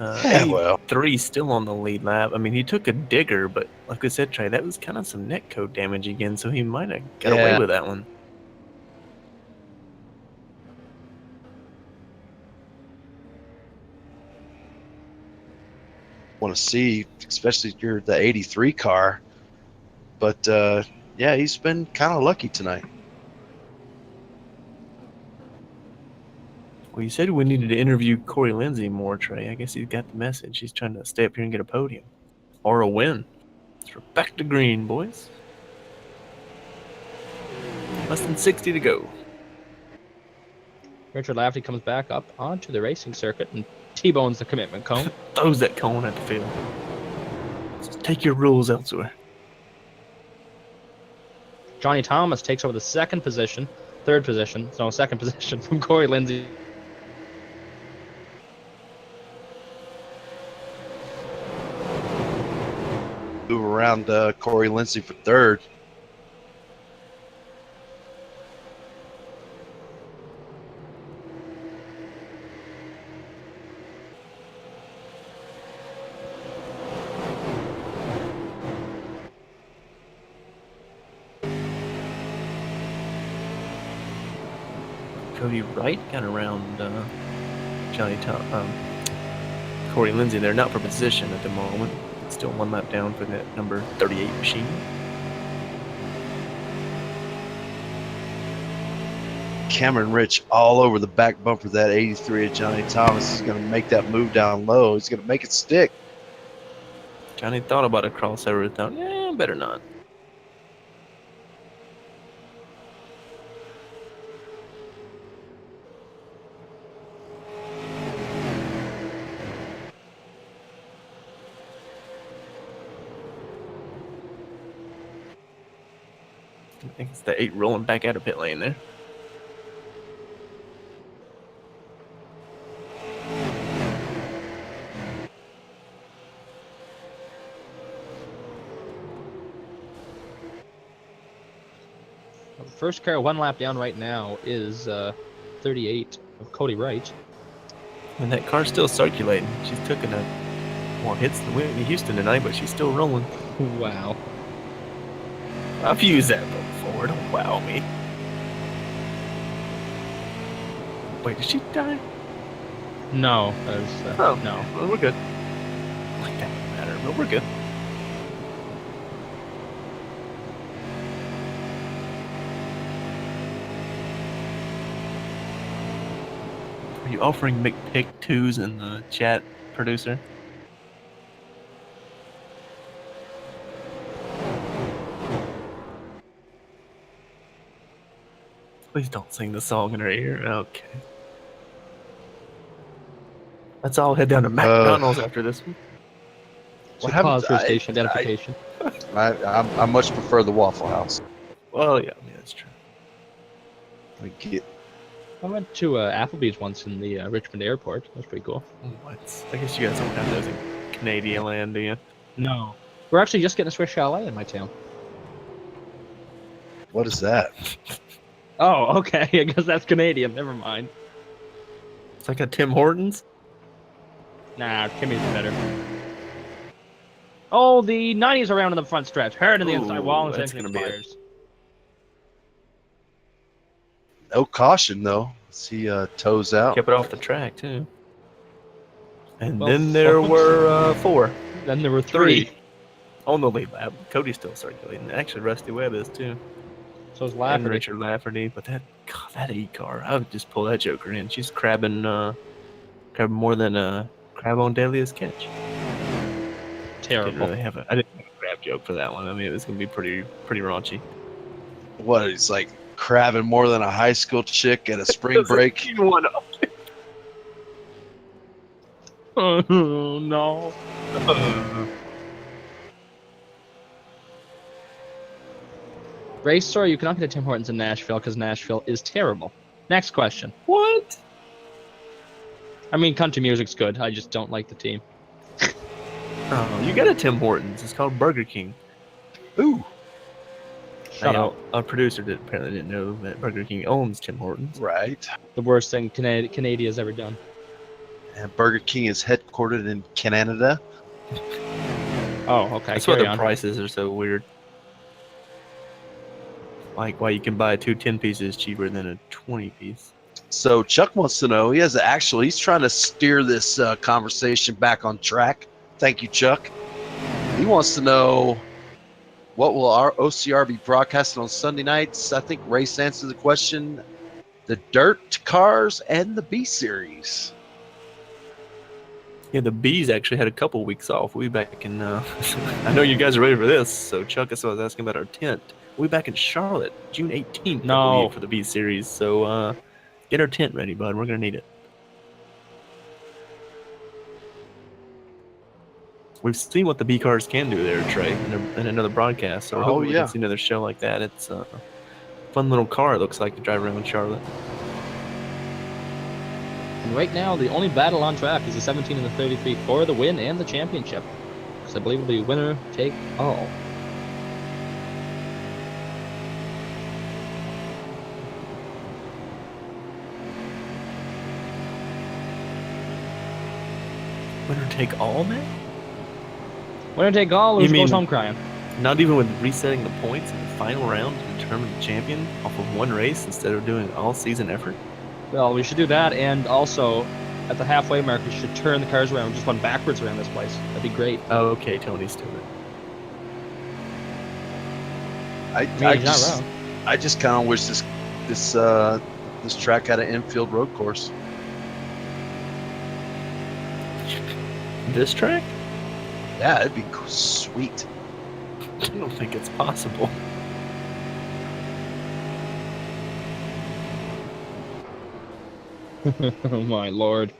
[SPEAKER 4] Yeah, well.
[SPEAKER 2] 83 still on the lead lap. I mean, he took a digger, but like I said, Trey, that was kind of some net code damage again, so he might have got away
[SPEAKER 4] Yeah.
[SPEAKER 2] with that one.
[SPEAKER 4] Want to see, especially if you're the 83 car. But yeah, he's been kind of lucky tonight.
[SPEAKER 2] Well, you said we needed to interview Corey Lindsay more, Trey. I guess he's got the message. He's trying to stay up here and get a podium. Or a win. So we're back to green, boys. Less than 60 to go.
[SPEAKER 3] Richard Lafferty comes back up onto the racing circuit and T-bones the commitment cone.
[SPEAKER 2] Throws that cone at the field. So take your rules elsewhere.
[SPEAKER 3] Johnny Thomas takes over the second position from Corey Lindsay.
[SPEAKER 4] Move around Corey Lindsay for third.
[SPEAKER 2] Cody Wright got around Corey Lindsay there, not for position at the moment. Still 1 lap down for that number 38 machine.
[SPEAKER 4] Cameron Rich all over the back bumper of that 83 of Johnny Thomas. He's going to make that move down low. He's going to make it stick.
[SPEAKER 2] Johnny thought about a crossover, thought, yeah, better not. I think it's the 8 rolling back out of pit lane there.
[SPEAKER 3] First car 1 lap down right now is 38 of Cody Wright.
[SPEAKER 2] And that car's still circulating. She's taking more hits than Whitney Houston tonight, but she's still rolling.
[SPEAKER 3] Wow.
[SPEAKER 2] I've used that before. Don't wow me. Wait, did she die?
[SPEAKER 3] No.
[SPEAKER 2] Oh,
[SPEAKER 3] no.
[SPEAKER 2] Well, we're good. Like that doesn't matter, but we're good. Are you offering McPick 2s in the chat, producer? Please don't sing the song in her ear. Okay. Let's all head down to McDonald's after this one.
[SPEAKER 3] So
[SPEAKER 4] What
[SPEAKER 3] pause for
[SPEAKER 4] happened?
[SPEAKER 3] station identification.
[SPEAKER 4] I much prefer the Waffle House.
[SPEAKER 2] Well, yeah, I mean, that's true.
[SPEAKER 3] I went to Applebee's once in the Richmond airport. That was pretty cool.
[SPEAKER 2] What? I guess you guys don't have those in Canadian land, do you?
[SPEAKER 3] No. We're actually just getting a Swiss chalet in my town.
[SPEAKER 4] What is that?
[SPEAKER 3] Oh, okay. I guess that's Canadian. Never mind.
[SPEAKER 2] It's like a Tim Hortons.
[SPEAKER 3] Nah, Timmy's better. Oh, the 90s around in the front stretch. Hard in the inside
[SPEAKER 2] Ooh,
[SPEAKER 3] wall and
[SPEAKER 2] that's
[SPEAKER 3] sends
[SPEAKER 2] gonna be
[SPEAKER 3] fires.
[SPEAKER 4] No caution, though. See, toes out.
[SPEAKER 2] Kept it off the track, too. And
[SPEAKER 3] Well,
[SPEAKER 2] then there
[SPEAKER 3] folks,
[SPEAKER 2] were 4.
[SPEAKER 3] Then there were 3.
[SPEAKER 2] On the lead lap. Cody's still circulating. Actually, Rusty Webb is, too.
[SPEAKER 3] So it's
[SPEAKER 2] And
[SPEAKER 3] Lafferty.
[SPEAKER 2] Richard Lafferty. But that E-car, I would just pull that joker in. She's crabbing more than a crab on deadliest catch.
[SPEAKER 3] Terrible.
[SPEAKER 2] I didn't have a crab joke for that one. I mean, it was going to be pretty raunchy.
[SPEAKER 4] What? It's like crabbing more than a high school chick at a spring break.
[SPEAKER 2] You want
[SPEAKER 3] Oh, no. Race Story, you cannot get a Tim Hortons in Nashville because Nashville is terrible. Next question.
[SPEAKER 2] What?
[SPEAKER 3] I mean, country music's good. I just don't like the team.
[SPEAKER 2] Oh, you got a Tim Hortons. It's called Burger King.
[SPEAKER 4] Ooh,
[SPEAKER 3] Shut up.
[SPEAKER 2] Our producer apparently didn't know that Burger King owns Tim Hortons.
[SPEAKER 4] right.
[SPEAKER 3] The worst thing Canada has ever done.
[SPEAKER 4] And Burger King is headquartered in Canada.
[SPEAKER 3] Oh, okay.
[SPEAKER 2] That's why
[SPEAKER 3] Carry
[SPEAKER 2] the
[SPEAKER 3] on.
[SPEAKER 2] prices are so weird. Like why you can buy two 10-pieces cheaper than a 20-piece.
[SPEAKER 4] So Chuck wants to know. He's trying to steer this conversation back on track. Thank you, Chuck. He wants to know, what will our OCR be broadcasting on Sunday nights? I think Race answered the question. The dirt cars and the B series.
[SPEAKER 2] Yeah, the Bees actually had a couple weeks off. We'll be back in. I know you guys are ready for this. So Chuck, that's what I was asking about our tent. We'll be back in Charlotte, June 18th. I
[SPEAKER 3] No.
[SPEAKER 2] believe, for the B series. So get our tent ready, bud. We're gonna need it. We've seen what the B cars can do there, Trey, in another broadcast. So we're hoping we
[SPEAKER 4] yeah.
[SPEAKER 2] can see another show like that. It's a fun little car. It looks like to drive around Charlotte.
[SPEAKER 3] And right now, the only battle on track is the 17 and the 33 for the win and the championship. Because I believe it'll be winner take all.
[SPEAKER 2] Winner take all, man.
[SPEAKER 3] Winner take all,
[SPEAKER 2] You
[SPEAKER 3] loser goes
[SPEAKER 2] mean-
[SPEAKER 3] home crying.
[SPEAKER 2] Not even with resetting the points in the final round to determine the champion off of one race instead of doing an all-season effort.
[SPEAKER 3] Well, we should do that, and also at the halfway mark, we should turn the cars around and just run backwards around this place. That'd be great.
[SPEAKER 2] Oh, okay, Tony's doing it.
[SPEAKER 4] I
[SPEAKER 3] He's not wrong.
[SPEAKER 4] just kind of wish this track had an infield road course.
[SPEAKER 2] This track?
[SPEAKER 4] Yeah, it'd be sweet.
[SPEAKER 2] I don't think it's possible.
[SPEAKER 3] Oh my lord.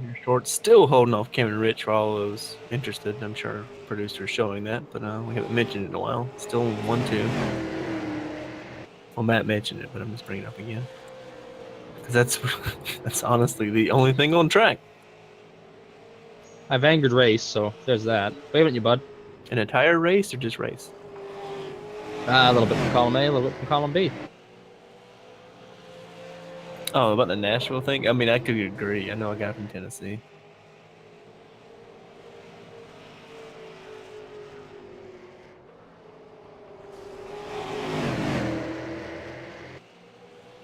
[SPEAKER 2] You're short, still holding off Cameron Rich for all those interested. I'm sure producers showing that, but we haven't mentioned it in a while. Still 1-2. Well, Matt mentioned it, but I'm just bringing it up again because that's honestly the only thing on track.
[SPEAKER 3] I've angered Race, so there's that. Wave at you, bud.
[SPEAKER 2] An entire race or just race?
[SPEAKER 3] A little bit from column A, a little bit from column B.
[SPEAKER 2] Oh, about the Nashville thing? I mean, I could agree. I know a guy from Tennessee.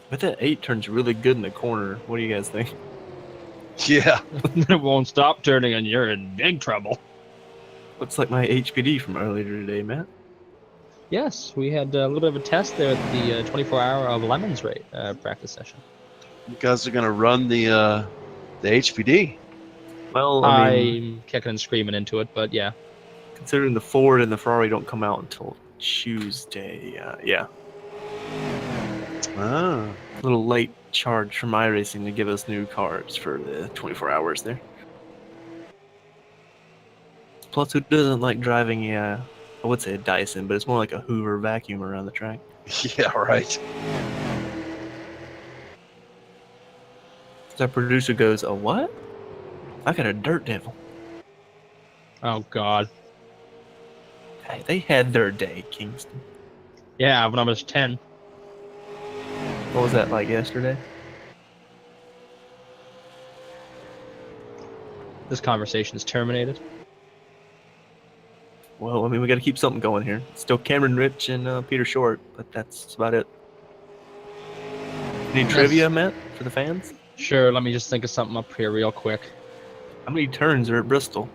[SPEAKER 2] But that 8 turns really good in the corner. What do you guys think?
[SPEAKER 4] Yeah.
[SPEAKER 3] It won't stop turning, and you're in big trouble.
[SPEAKER 2] Looks like my HPD from earlier today, Matt.
[SPEAKER 3] Yes, we had a little bit of a test there at the 24-hour of Lemons practice session.
[SPEAKER 4] You guys are gonna run the HPD.
[SPEAKER 2] Well, I mean,
[SPEAKER 3] I'm kicking and screaming into it, but yeah.
[SPEAKER 2] considering the Ford and the Ferrari don't come out until Tuesday, yeah.
[SPEAKER 4] Ah.
[SPEAKER 2] A little late charge from iRacing to give us new cars for the 24 hours there. Plus, who doesn't like driving I would say a Dyson, but it's more like a Hoover vacuum around the track.
[SPEAKER 4] Yeah, right.
[SPEAKER 2] So our producer goes, "A what? I got a Dirt Devil."
[SPEAKER 3] Oh god.
[SPEAKER 2] Hey, they had their day, Kingston.
[SPEAKER 3] Yeah, when I was 10.
[SPEAKER 2] What was that like yesterday?
[SPEAKER 3] This conversation is terminated.
[SPEAKER 2] Well, I mean, we got to keep something going here. Still Cameron Rich and Peter Short, but that's about it. Any trivia, Matt, for the fans?
[SPEAKER 3] Sure, let me just think of something up here real quick.
[SPEAKER 2] How many turns are at Bristol?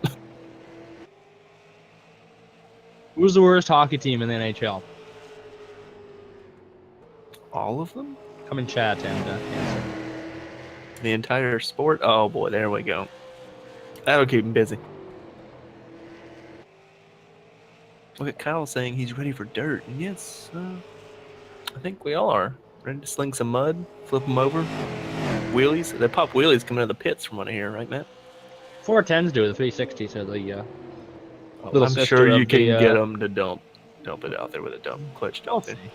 [SPEAKER 3] Who's the worst hockey team in the NHL?
[SPEAKER 2] All of them?
[SPEAKER 3] Come in chat and answer.
[SPEAKER 2] The entire sport? Oh boy, there we go. That'll keep him busy. Look at Kyle saying he's ready for dirt. And yes, I think we all are. Ready to sling some mud, flip them over. Wheelies. They pop wheelies coming out of the pits from what I hear, right, Matt?
[SPEAKER 3] 410s do the 360s are the little
[SPEAKER 2] I'm
[SPEAKER 3] sister
[SPEAKER 2] sure you
[SPEAKER 3] of
[SPEAKER 2] can
[SPEAKER 3] the,
[SPEAKER 2] get them to dump it out there with a dump clutch.
[SPEAKER 3] We'll
[SPEAKER 2] Dump it.
[SPEAKER 3] see.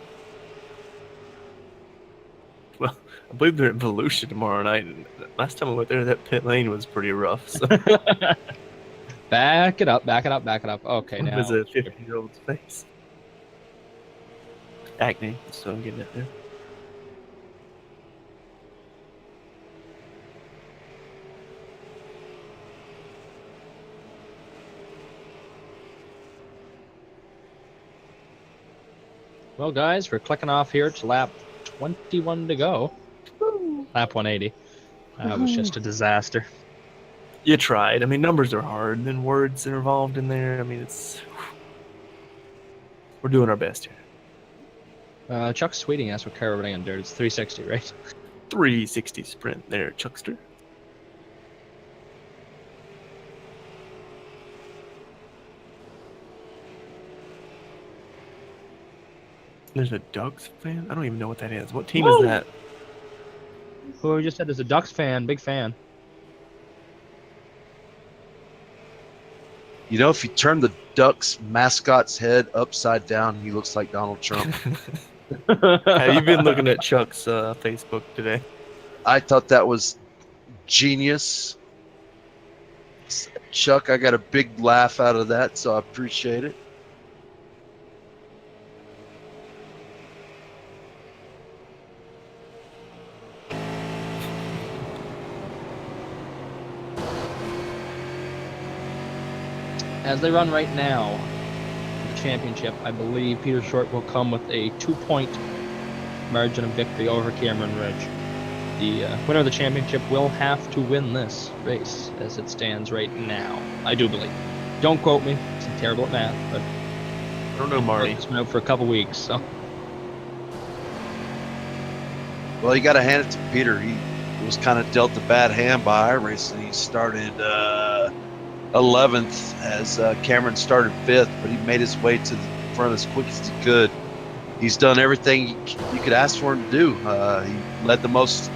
[SPEAKER 2] Well, I believe they're at Volusia tomorrow night. And last time I went there, that pit lane was pretty rough. So
[SPEAKER 3] Back it up, back it up, back it up. Okay,
[SPEAKER 2] it
[SPEAKER 3] now.
[SPEAKER 2] was a 50-year-old's face. Acne, so I'm getting it there.
[SPEAKER 3] Well, guys, we're clicking off here. It's lap 21 to go. Lap 180. That was just a disaster.
[SPEAKER 2] You tried. I mean, numbers are hard, and words are involved in there. I mean, we're doing our best here.
[SPEAKER 3] Chuck Sweeting asked what car we're running on dirt. It's 360, right?
[SPEAKER 2] 360 sprint there, Chuckster. There's a Ducks fan? I don't even know what that is. What team is that?
[SPEAKER 3] Who we just said is a Ducks fan, big fan.
[SPEAKER 4] You know, if you turn the Ducks mascot's head upside down, he looks like Donald Trump.
[SPEAKER 2] Have you been looking at Chuck's Facebook today?
[SPEAKER 4] I thought that was genius. Chuck, I got a big laugh out of that, so I appreciate it.
[SPEAKER 3] As they run right now, the championship, I believe Peter Short will come with a 2-point margin of victory over Cameron Ridge. The winner of the championship will have to win this race as it stands right now. I do believe. Don't quote me. I'm terrible at math, but
[SPEAKER 2] I don't know, Marty.
[SPEAKER 3] It's been out for a couple weeks, so.
[SPEAKER 4] Well, you got to hand it to Peter. He was kind of dealt a bad hand by iRacing. He started 11th as Cameron started 5th, but he made his way to the front as quick as he could. He's done everything you could ask for him to do. He led the most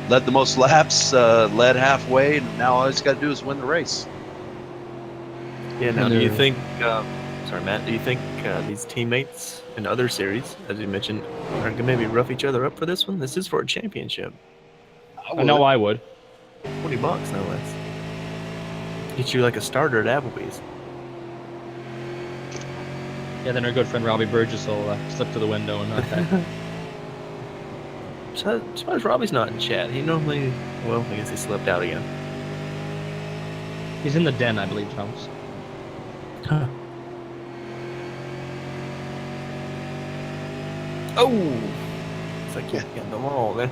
[SPEAKER 4] laps, led halfway, and now all he's got to do is win the race.
[SPEAKER 2] Yeah. Now, do you think? Sorry, Matt. Do you think these teammates in other series, as you mentioned, are going to maybe rough each other up for this one? This is for a championship.
[SPEAKER 3] I know I would.
[SPEAKER 2] $20 no less. Get you like a starter at Applebee's.
[SPEAKER 3] Yeah, then our good friend Robbie Burgess will slip to the window and not that.
[SPEAKER 2] Surprised Robbie's not in chat. He normally, well, I guess he slipped out again.
[SPEAKER 3] He's in the den, I believe, Thomas.
[SPEAKER 2] Huh. Oh! It's like you're getting the wall there.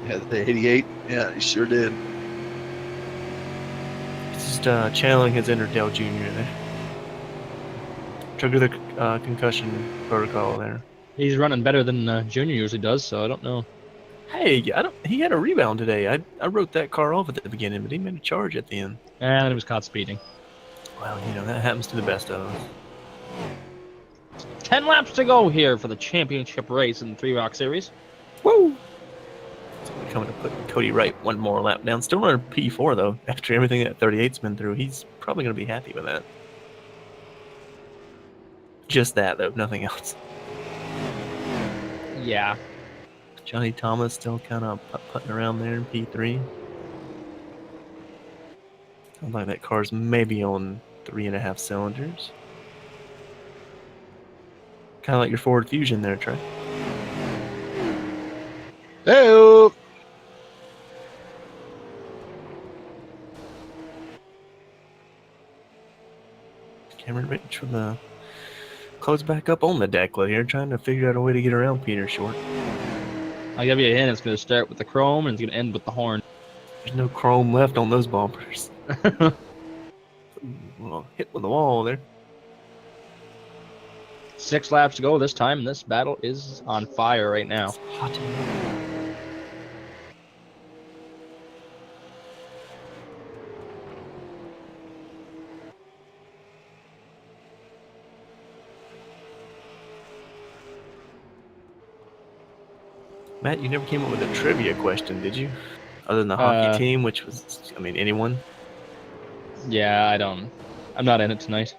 [SPEAKER 4] Yeah, the 88. Yeah, he sure did.
[SPEAKER 2] He's just channeling his inner Dale Jr. there. Trigger the concussion protocol there.
[SPEAKER 3] He's running better than Junior usually does, so I don't know.
[SPEAKER 2] Hey, he had a rebound today. I wrote that car off at the beginning, but he made a charge at the end.
[SPEAKER 3] And he was caught speeding.
[SPEAKER 2] Well, that happens to the best of us.
[SPEAKER 3] 10 laps to go here for the championship race in the Three Rock Series.
[SPEAKER 2] Woo! So we're coming to put Cody Wright one more lap down. Still running P4, though. After everything that 38's been through, he's probably going to be happy with that. Just that, though. Nothing else.
[SPEAKER 3] Yeah.
[SPEAKER 2] Johnny Thomas still kind of putting around there in P3. Sounds like that car's maybe on 3.5 cylinders. Kind of like your Ford Fusion there, Trey.
[SPEAKER 4] Hey-o!
[SPEAKER 2] Cameron Rich with the close back up on the deck here, trying to figure out a way to get around Peter Short.
[SPEAKER 3] I'll give you a hint. It's going to start with the chrome and it's going to end with the horn.
[SPEAKER 2] There's no chrome left on those bumpers. Well, hit with the wall there.
[SPEAKER 3] 6 laps to go this time. This battle is on fire right now.
[SPEAKER 2] It's hot in here. Matt, you never came up with a trivia question, did you? Other than the hockey team, which was, anyone?
[SPEAKER 3] Yeah, I'm not in it tonight.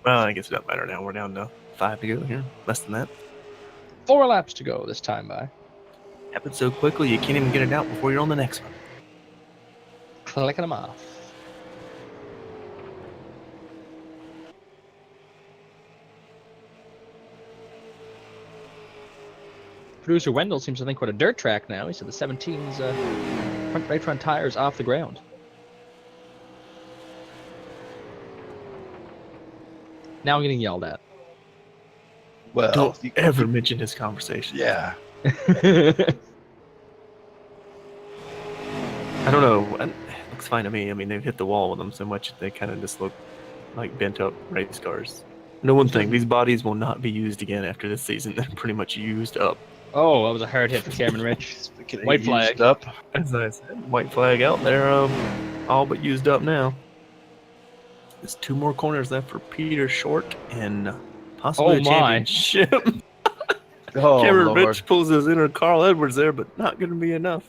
[SPEAKER 2] Well, I guess it doesn't matter now. We're down to 5 to go here. Less than that.
[SPEAKER 3] 4 laps to go this time by.
[SPEAKER 2] Happens so quickly you can't even get it out before you're on the next one.
[SPEAKER 3] Clicking them off. Producer Wendell seems to think we're at a dirt track now. He said the 17's right front tire's off the ground. Now I'm getting yelled at.
[SPEAKER 4] Well,
[SPEAKER 2] Don't ever mention this conversation.
[SPEAKER 4] Yeah.
[SPEAKER 2] I don't know. It looks fine to me. I mean, they've hit the wall with them so much they kind of just look like bent up race cars. No one thing, these bodies will not be used again after this season. They're pretty much used up.
[SPEAKER 3] Oh, that was a hard hit for Cameron Rich. White flag.
[SPEAKER 4] Used up.
[SPEAKER 2] As I said, white flag out there, all but used up now. There's 2 more corners left for Peter Short and possibly a championship.
[SPEAKER 4] Oh,
[SPEAKER 2] Cameron
[SPEAKER 4] Lord.
[SPEAKER 2] Rich pulls his inner Carl Edwards there, but not going to be enough.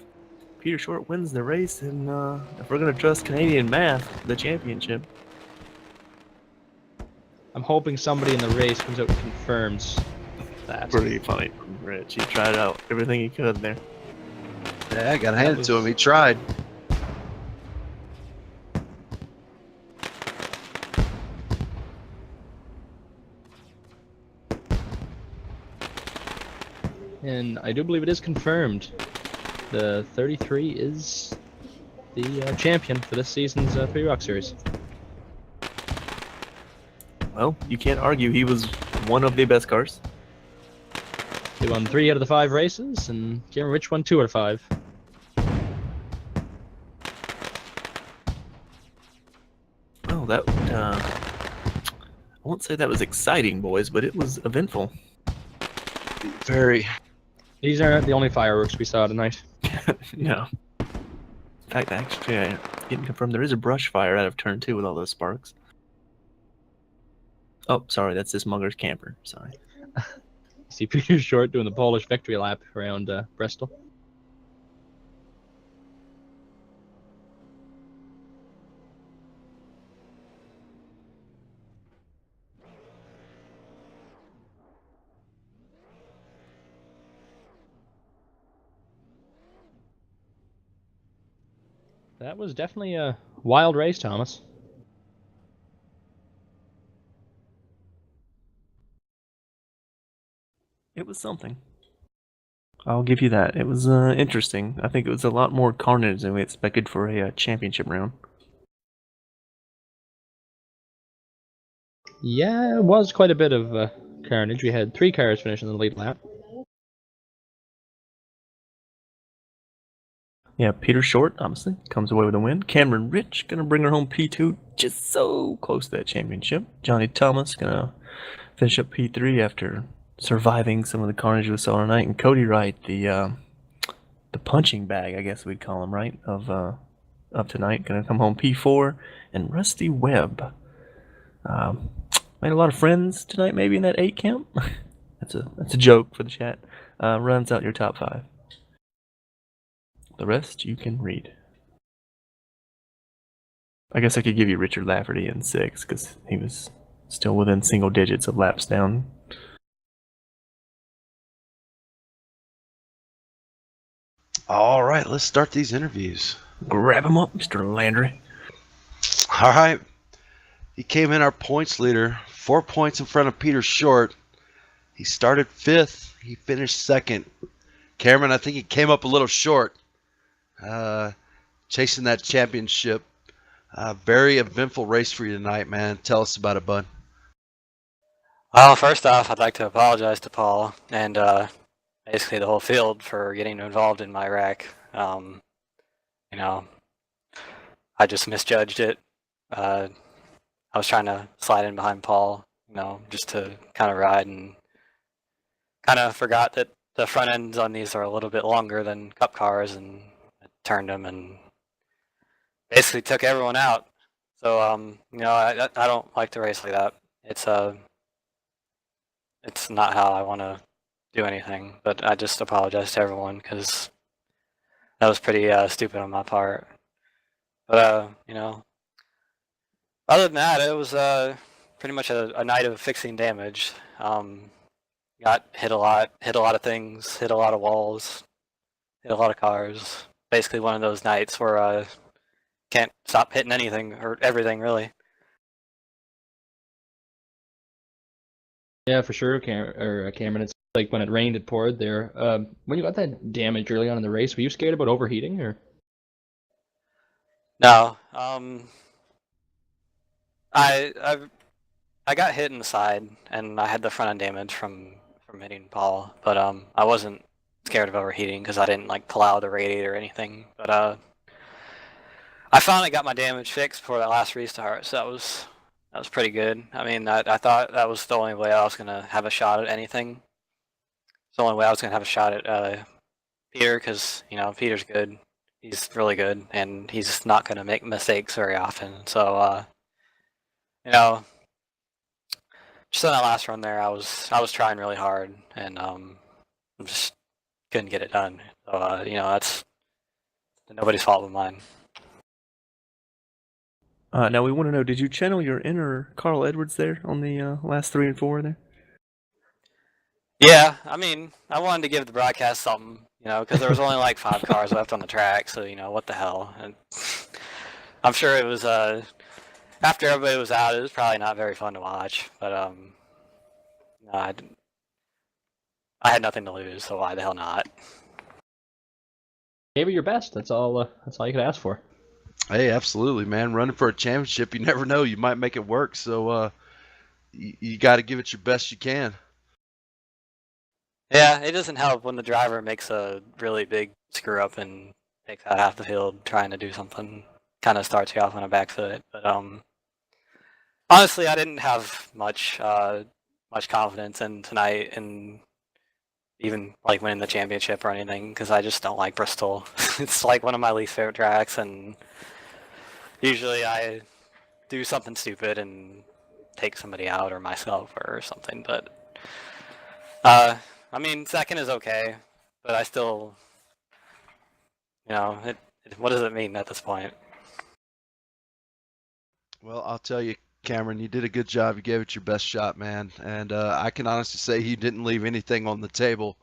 [SPEAKER 2] Peter Short wins the race, and if we're going to trust Canadian math, the championship.
[SPEAKER 3] I'm hoping somebody in the race comes out and confirms that.
[SPEAKER 2] Pretty funny from Rich. He tried out everything he could there.
[SPEAKER 4] Yeah, I got to hand it to him. He tried.
[SPEAKER 3] And I do believe it is confirmed. The 33 is the champion for this season's 3 Rock Series.
[SPEAKER 2] Well, you can't argue. He was one of the best cars.
[SPEAKER 3] He won 3 out of the 5 races, and Cameron Rich won 2 out of 5.
[SPEAKER 2] Well, that I won't say that was exciting, boys, but it was eventful.
[SPEAKER 4] Very.
[SPEAKER 3] These aren't the only fireworks we saw tonight.
[SPEAKER 2] No. In fact, actually, I didn't confirm there is a brush fire out of turn 2 with all those sparks. Oh, sorry, that's this mugger's camper. Sorry.
[SPEAKER 3] See Peter Short doing the Polish victory lap around Bristol. That was definitely a wild race, Thomas.
[SPEAKER 2] It was something. I'll give you that. It was interesting. I think it was a lot more carnage than we expected for a championship round.
[SPEAKER 3] Yeah, it was quite a bit of carnage. We had 3 cars finish in the lead lap.
[SPEAKER 2] Yeah, Peter Short, obviously, comes away with a win. Cameron Rich gonna bring her home P2, just so close to that championship. Johnny Thomas gonna finish up P3 after surviving some of the carnage we saw tonight. And Cody Wright, the punching bag, I guess we'd call him, right, of tonight, gonna come home P4. And Rusty Webb made a lot of friends tonight, maybe in that 8 camp. that's a joke for the chat. Runs out your top 5. The rest you can read. I guess I could give you Richard Lafferty in 6 because he was still within single digits of laps down.
[SPEAKER 4] All right, let's start these interviews.
[SPEAKER 2] Grab him up, Mr. Landry.
[SPEAKER 4] All right. He came in our points leader, 4 points in front of Peter Short. He started 5th. He finished 2nd. Cameron, I think he came up a little short. Chasing that championship. Very eventful race for you tonight, man. Tell us about it, bud.
[SPEAKER 5] Well, first off, I'd like to apologize to Paul and basically the whole field for getting involved in my wreck. You know, I just misjudged it. I was trying to slide in behind Paul, you know, just to kind of ride, and kind of forgot that the front ends on these are a little bit longer than Cup cars, and I turned them and basically took everyone out. So, you know, I don't like to race like that. It's not how I want to do anything, but I just apologize to everyone because that was pretty stupid on my part. But, you know, other than that, it was pretty much a night of fixing damage. Got hit a lot of things, hit a lot of walls. hit a lot of cars. Basically, one of those nights where can't stop hitting anything or everything really.
[SPEAKER 3] Yeah, for sure, Cameron. It's like when it rained, it poured there. When you got that damage early on in the race, were you scared about overheating, or?
[SPEAKER 5] No, I I got hit in the side, and I had the front end damage from hitting Paul, but I wasn't scared of overheating because I didn't like pull out the radiator or anything. But I finally got my damage fixed before that last restart, so that was pretty good. I mean, I thought that was the only way I was gonna have a shot at anything. It's the only way I was gonna have a shot at Peter, because you know Peter's good. He's really good, and he's not gonna make mistakes very often. So you know, just on that last run there, I was trying really hard, and just couldn't get it done. So you know, that's nobody's fault but mine.
[SPEAKER 2] Now we want to know: did you channel your inner Carl Edwards there on the last 3 and 4 there?
[SPEAKER 5] Yeah, I mean, I wanted to give the broadcast something, you know, because there was only like 5 cars left on the track, so you know what the hell. And I'm sure it was after everybody was out, it was probably not very fun to watch, but no, I had nothing to lose, so why the hell not?
[SPEAKER 3] Gave it your best. That's all you could ask for.
[SPEAKER 4] Hey, absolutely, man. Running for a championship, you never know. You might make it work. So you got to give it your best you can.
[SPEAKER 5] Yeah, it doesn't help when the driver makes a really big screw up and takes out half the field trying to do something. Kind of starts you off on a back foot, but honestly, I didn't have much confidence in tonight, and even like winning the championship or anything, because I just don't like Bristol. It's like one of my least favorite tracks, and usually I do something stupid and take somebody out or myself or something. But I mean, second is okay, but I still, you know, what does it mean at this point?
[SPEAKER 4] Well, I'll tell you, Cameron, you did a good job. You gave it your best shot, man. And I can honestly say you didn't leave anything on the table.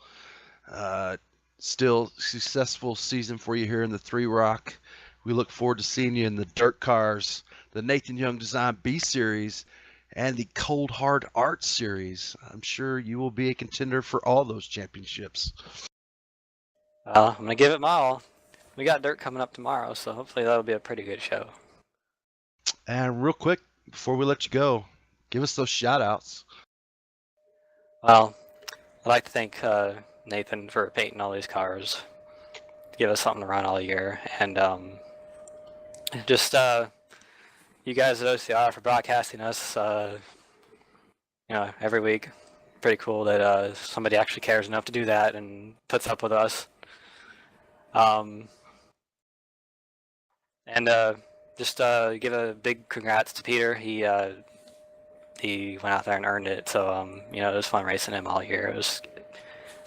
[SPEAKER 4] Still successful season for you here in the 3 Rock. We look forward to seeing you in the Dirt Cars, the Nathan Young Design B Series, and the Cold Hard Art Series. I'm sure you will be a contender for all those championships.
[SPEAKER 5] Well, I'm going to give it my all. We got Dirt coming up tomorrow, so hopefully that'll be a pretty good show.
[SPEAKER 4] And real quick, before we let you go, give us those shout outs.
[SPEAKER 5] Well, I'd like to thank Nathan for painting all these cars, give us something to run all year, and just you guys at OCR for broadcasting us, you know, every week. Pretty cool that somebody actually cares enough to do that and puts up with us. And just give a big congrats to Peter. He went out there and earned it. So you know, it was fun racing him all year. It was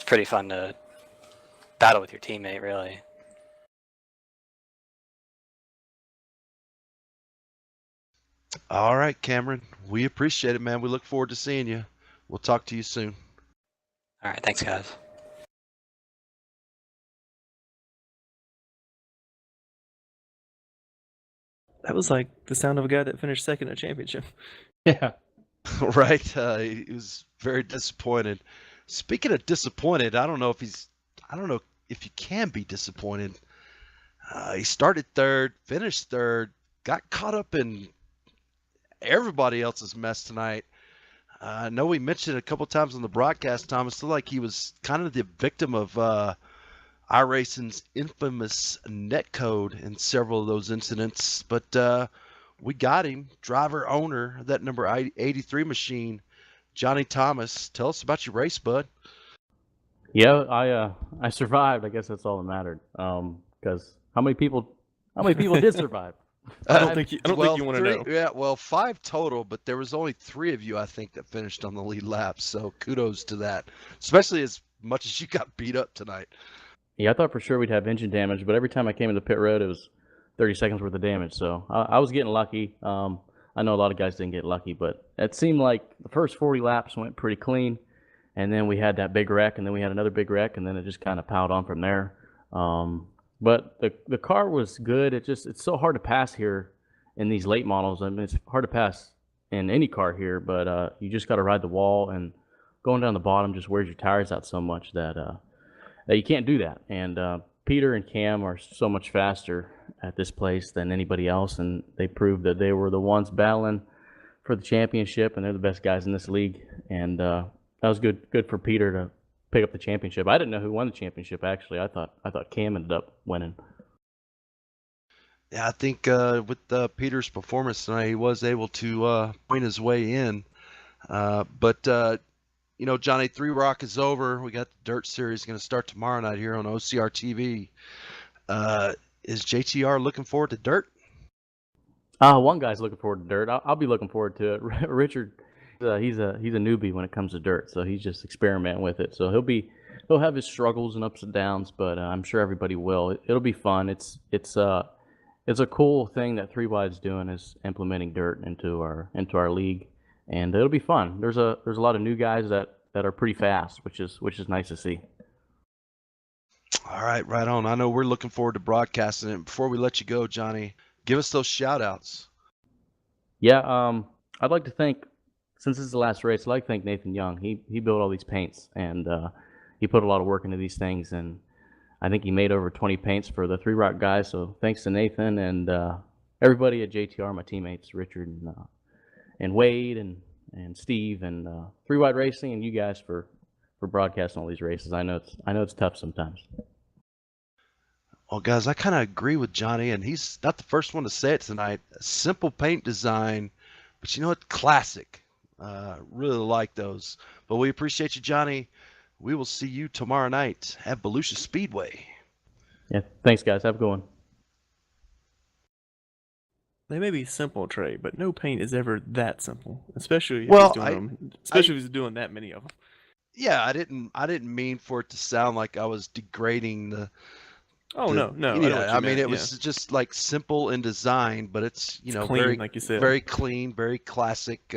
[SPEAKER 5] pretty fun to battle with your teammate, really.
[SPEAKER 4] All right, Cameron. We appreciate it, man. We look forward to seeing you. We'll talk to you soon.
[SPEAKER 5] All right, thanks, guys.
[SPEAKER 2] That was like the sound of a guy that finished second at a championship.
[SPEAKER 3] Yeah.
[SPEAKER 4] Right. He was very disappointed. Speaking of disappointed, I don't know if you can be disappointed. He started third, finished third, got caught up in everybody else's mess tonight. I know we mentioned it a couple times on the broadcast, Thomas. Still like he was kind of the victim of iRacing's infamous netcode in several of those incidents. But we got him, driver owner of that number 83 machine, Johnny Thomas. Tell us about your race, bud.
[SPEAKER 6] Yeah, I survived. I guess that's all that mattered. Because how many people did survive?
[SPEAKER 2] I don't think you want to know.
[SPEAKER 4] Yeah, well, 5 total, but there was only 3 of you, I think, that finished on the lead lap. So kudos to that, especially as much as you got beat up tonight.
[SPEAKER 6] Yeah, I thought for sure we'd have engine damage, but every time I came into pit road, it was 30 seconds worth of damage. So I was getting lucky. I know a lot of guys didn't get lucky, but it seemed like the first 40 laps went pretty clean. And then we had that big wreck, and then we had another big wreck, and then it just kind of piled on from there. But the car was good. It's so hard to pass here in these late models. I mean, it's hard to pass in any car here, but you just got to ride the wall, and going down the bottom just wears your tires out so much that you can't do that. And Peter and Cam are so much faster at this place than anybody else, and they proved that they were the ones battling for the championship, and they're the best guys in this league. And that was good for Peter to pick up the championship. I didn't know who won the championship, actually. I thought Cam ended up winning.
[SPEAKER 4] Yeah, I think with Peter's performance tonight, he was able to point his way in. But Johnny, 3 Rock is over. We got the Dirt Series going to start tomorrow night here on OCR TV. Is JTR looking forward to Dirt?
[SPEAKER 6] One guy's looking forward to Dirt. I'll be looking forward to it. Richard, he's a newbie when it comes to Dirt, so he's just experimenting with it. So he'll have his struggles and ups and downs, but I'm sure everybody will. It'll be fun. It's a cool thing that 3 Wide's doing, is implementing Dirt into our league, and it'll be fun. There's a lot of new guys that are pretty fast, which is nice to see.
[SPEAKER 4] All right, right on. I know we're looking forward to broadcasting it. Before we let you go, Johnny, give us those shout outs.
[SPEAKER 6] Yeah, I'd like to thank, since this is the last race, I'd like to thank Nathan Young. He built all these paints, and he put a lot of work into these things, and I think he made over 20 paints for the 3 Rock guys. So thanks to Nathan and everybody at JTR, my teammates, Richard and Wade and Steve and 3 Wide Racing, and you guys for broadcasting all these races. I know it's tough sometimes.
[SPEAKER 4] Well, guys, I kind of agree with Johnny, and he's not the first one to say it tonight. A simple paint design, but you know what? Classic. Really like those. But we appreciate you, Johnny. We will see you tomorrow night at Volusia Speedway.
[SPEAKER 6] Yeah, thanks, guys. Have a good one.
[SPEAKER 2] They may be simple, Trey, but no paint is ever that simple, especially if he's doing that many of them.
[SPEAKER 4] Yeah, I didn't mean for it to sound like I was degrading the.
[SPEAKER 2] No.
[SPEAKER 4] Yeah, I mean it was just like simple in design, but it's
[SPEAKER 2] clean,
[SPEAKER 4] very,
[SPEAKER 2] like you said,
[SPEAKER 4] very clean, very classic.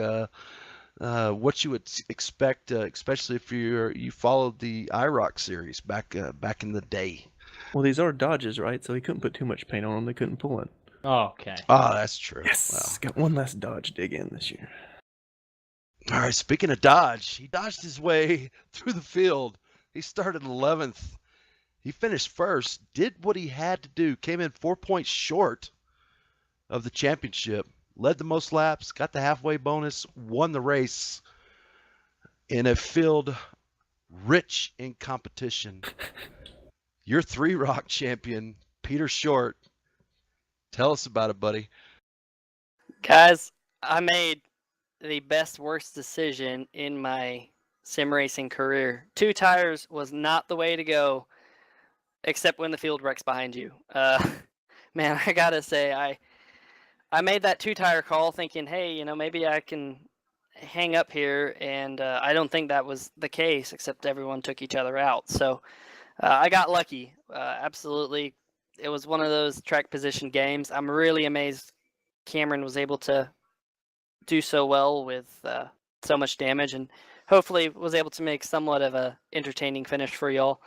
[SPEAKER 4] What you would expect, especially if you followed the IROC series back in the day.
[SPEAKER 2] Well, these are Dodges, right? So he couldn't put too much paint on them. They couldn't pull it.
[SPEAKER 3] Okay.
[SPEAKER 4] Oh, that's true.
[SPEAKER 2] Yes,
[SPEAKER 4] Wow.
[SPEAKER 2] got one less Dodge dig in this year.
[SPEAKER 4] All right, speaking of Dodge, he dodged his way through the field. He started 11th. He finished first, did what he had to do, came in 4 points short of the championship, led the most laps, got the halfway bonus, won the race in a field rich in competition. Your 3 Rock champion, Peter Short. Tell us about it, buddy.
[SPEAKER 7] Guys, I made the best worst decision in my sim racing career. 2 tires was not the way to go, except when the field wrecks behind you. Man, I gotta say, I made that 2-tire call thinking, hey, maybe I can hang up here, and I don't think that was the case, except everyone took each other out. So I got lucky. Absolutely. It was one of those track position games. I'm really amazed Cameron was able to do so well with so much damage, and hopefully was able to make somewhat of a entertaining finish for y'all.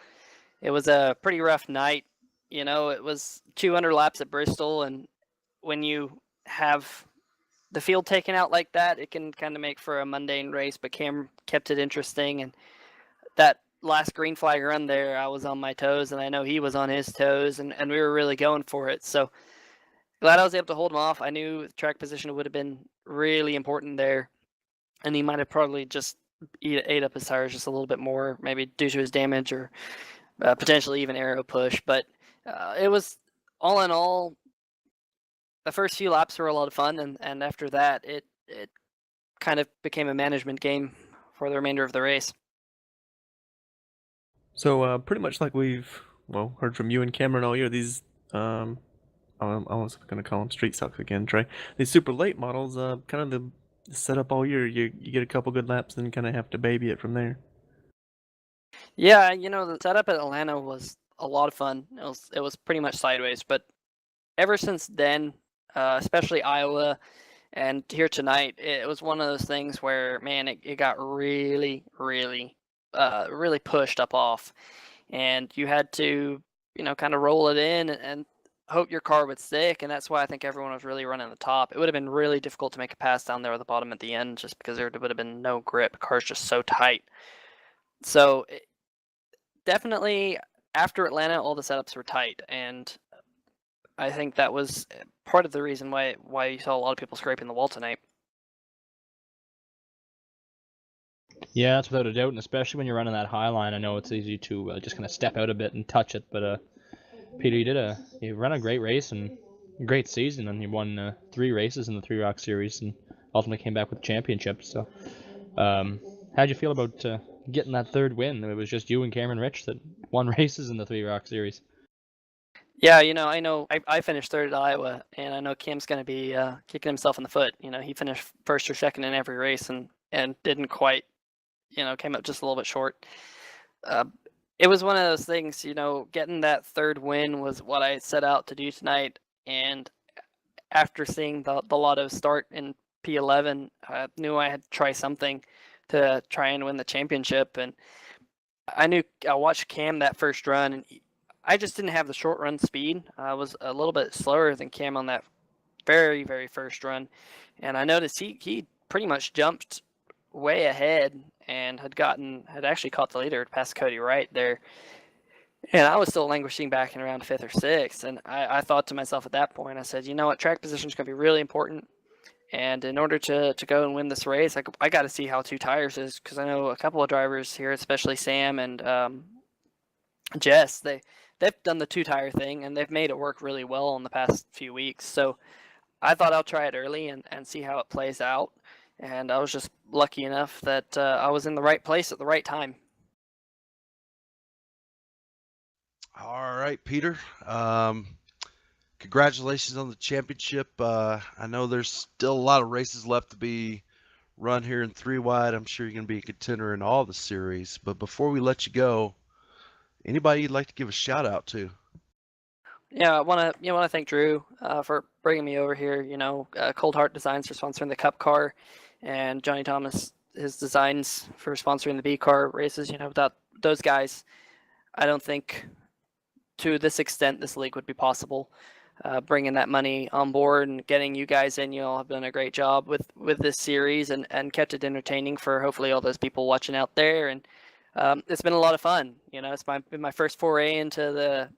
[SPEAKER 7] It was a pretty rough night. It was 200 laps at Bristol, and when you have the field taken out like that, it can kind of make for a mundane race, but Cam kept it interesting, and that last green flag run there, I was on my toes, and I know he was on his toes, and we were really going for it. So glad I was able to hold him off. I knew the track position would have been really important there, and he might have probably just ate up his tires just a little bit more, maybe due to his damage or potentially even aero push. But it was, all in all, the first few laps were a lot of fun, and after that, it kind of became a management game for the remainder of the race.
[SPEAKER 2] So pretty much like we've heard from you and Cameron all year, these I was going to call them street stocks again, Trey. These super late models, kind of the setup all year. You get a couple good laps, and kind of have to baby it from there.
[SPEAKER 7] Yeah, the setup at Atlanta was a lot of fun. It was pretty much sideways, but ever since then, especially Iowa and here tonight, it was one of those things where, man, it got really, really, really pushed up off, and you had to kind of roll it in and hope your car would stick. And that's why I think everyone was really running the top. It would have been really difficult to make a pass down there at the bottom at the end just because there would have been no grip. The car's just so tight. So definitely after Atlanta, all the setups were tight. And I think that was part of the reason why you saw a lot of people scraping the wall tonight.
[SPEAKER 3] Yeah, that's without a doubt, and especially when you're running that high line, I know it's easy to just kind of step out a bit and touch it. But Peter, you ran a great race and a great season, and you won 3 races in the Three Rock Series, and ultimately came back with the championship. So, how'd you feel about getting that 3rd win? It was just you and Cameron Rich that won races in the Three Rock Series.
[SPEAKER 7] Yeah, I know I finished 3rd at Iowa, and I know Cam's going to be kicking himself in the foot. He finished 1st or 2nd in every race and didn't quite, came up just a little bit short. It was one of those things, getting that 3rd win was what I set out to do tonight. And after seeing the Lotto start in P11, I knew I had to try something to try and win the championship. And I watched Cam that first run, and I just didn't have the short run speed. I was a little bit slower than Cam on that very, very first run. And I noticed he pretty much jumped way ahead and had actually caught the leader past Cody Wright there. And I was still languishing back in around 5th or 6th. And I thought to myself at that point, I said, you know what, track position is going to be really important. And in order to go and win this race, I got to see how 2 tires is, because I know a couple of drivers here, especially Sam and Jess, they've done the 2 tire thing, and they've made it work really well in the past few weeks. So I thought I'll try it early and see how it plays out. And I was just lucky enough that I was in the right place at the right time.
[SPEAKER 4] All right, Peter. Congratulations on the championship. I know there's still a lot of races left to be run here in 3 wide. I'm sure you're going to be a contender in all the series. But before we let you go, anybody you'd like to give a shout out to?
[SPEAKER 7] Yeah, I want to thank Drew for bringing me over here. Cold Heart Designs for sponsoring the Cup car, and Johnny Thomas, his designs for sponsoring the B car races. Without those guys, I don't think to this extent this league would be possible. Bringing that money on board and getting you guys in, you all have done a great job with this series and kept it entertaining for hopefully all those people watching out there. And it's been a lot of fun. It's been my first foray into the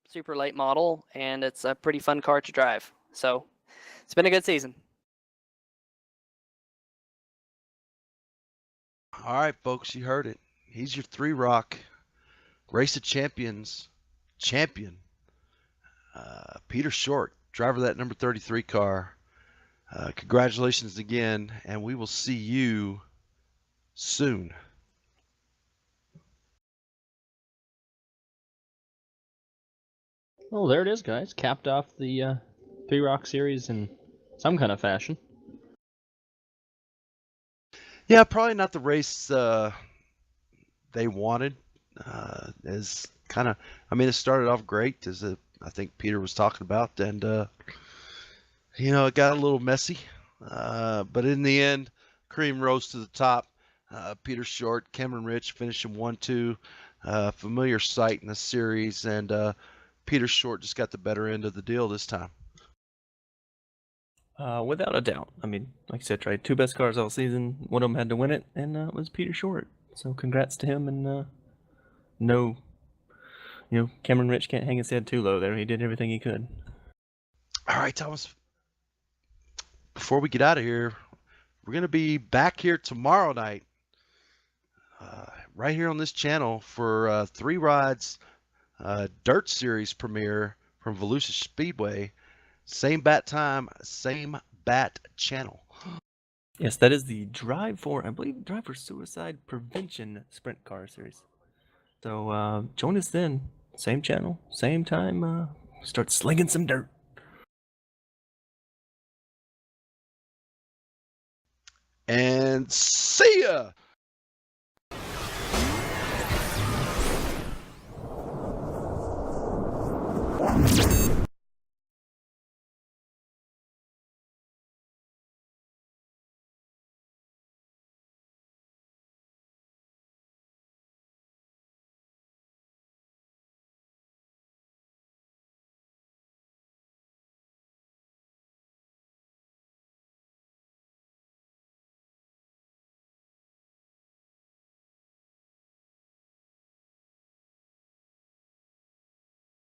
[SPEAKER 7] super late model, and it's a pretty fun car to drive. So it's been a good season.
[SPEAKER 4] All right, folks, you heard it. He's your 3 Rock Race of Champions champion, Peter Short, driver of that number 33 car. Congratulations again, and we will see you soon.
[SPEAKER 3] Well, there it is, guys. Capped off the Three Rock Series in some kind of fashion.
[SPEAKER 4] Yeah, probably not the race they wanted. As kind of, it started off great, as I think Peter was talking about, and it got a little messy. But in the end, cream rose to the top. Peter Short, Cameron Rich finishing 1-2. Familiar sight in the series, and Peter Short just got the better end of the deal this time.
[SPEAKER 2] Without a doubt. like I said, tried 2 best cars all season. One of them had to win it, and it was Peter Short. So congrats to him. And no, Cameron Rich can't hang his head too low there. He did everything he could.
[SPEAKER 4] All right, Thomas. Before we get out of here, we're going to be back here tomorrow night, right here on this channel for 3 Rides Dirt Series premiere from Volusia Speedway. Same bat time, same bat channel.
[SPEAKER 2] Yes, that is the Drive for Suicide Prevention Sprint Car Series. So join us then. Same channel, same time. Start slinging some dirt.
[SPEAKER 4] And see ya!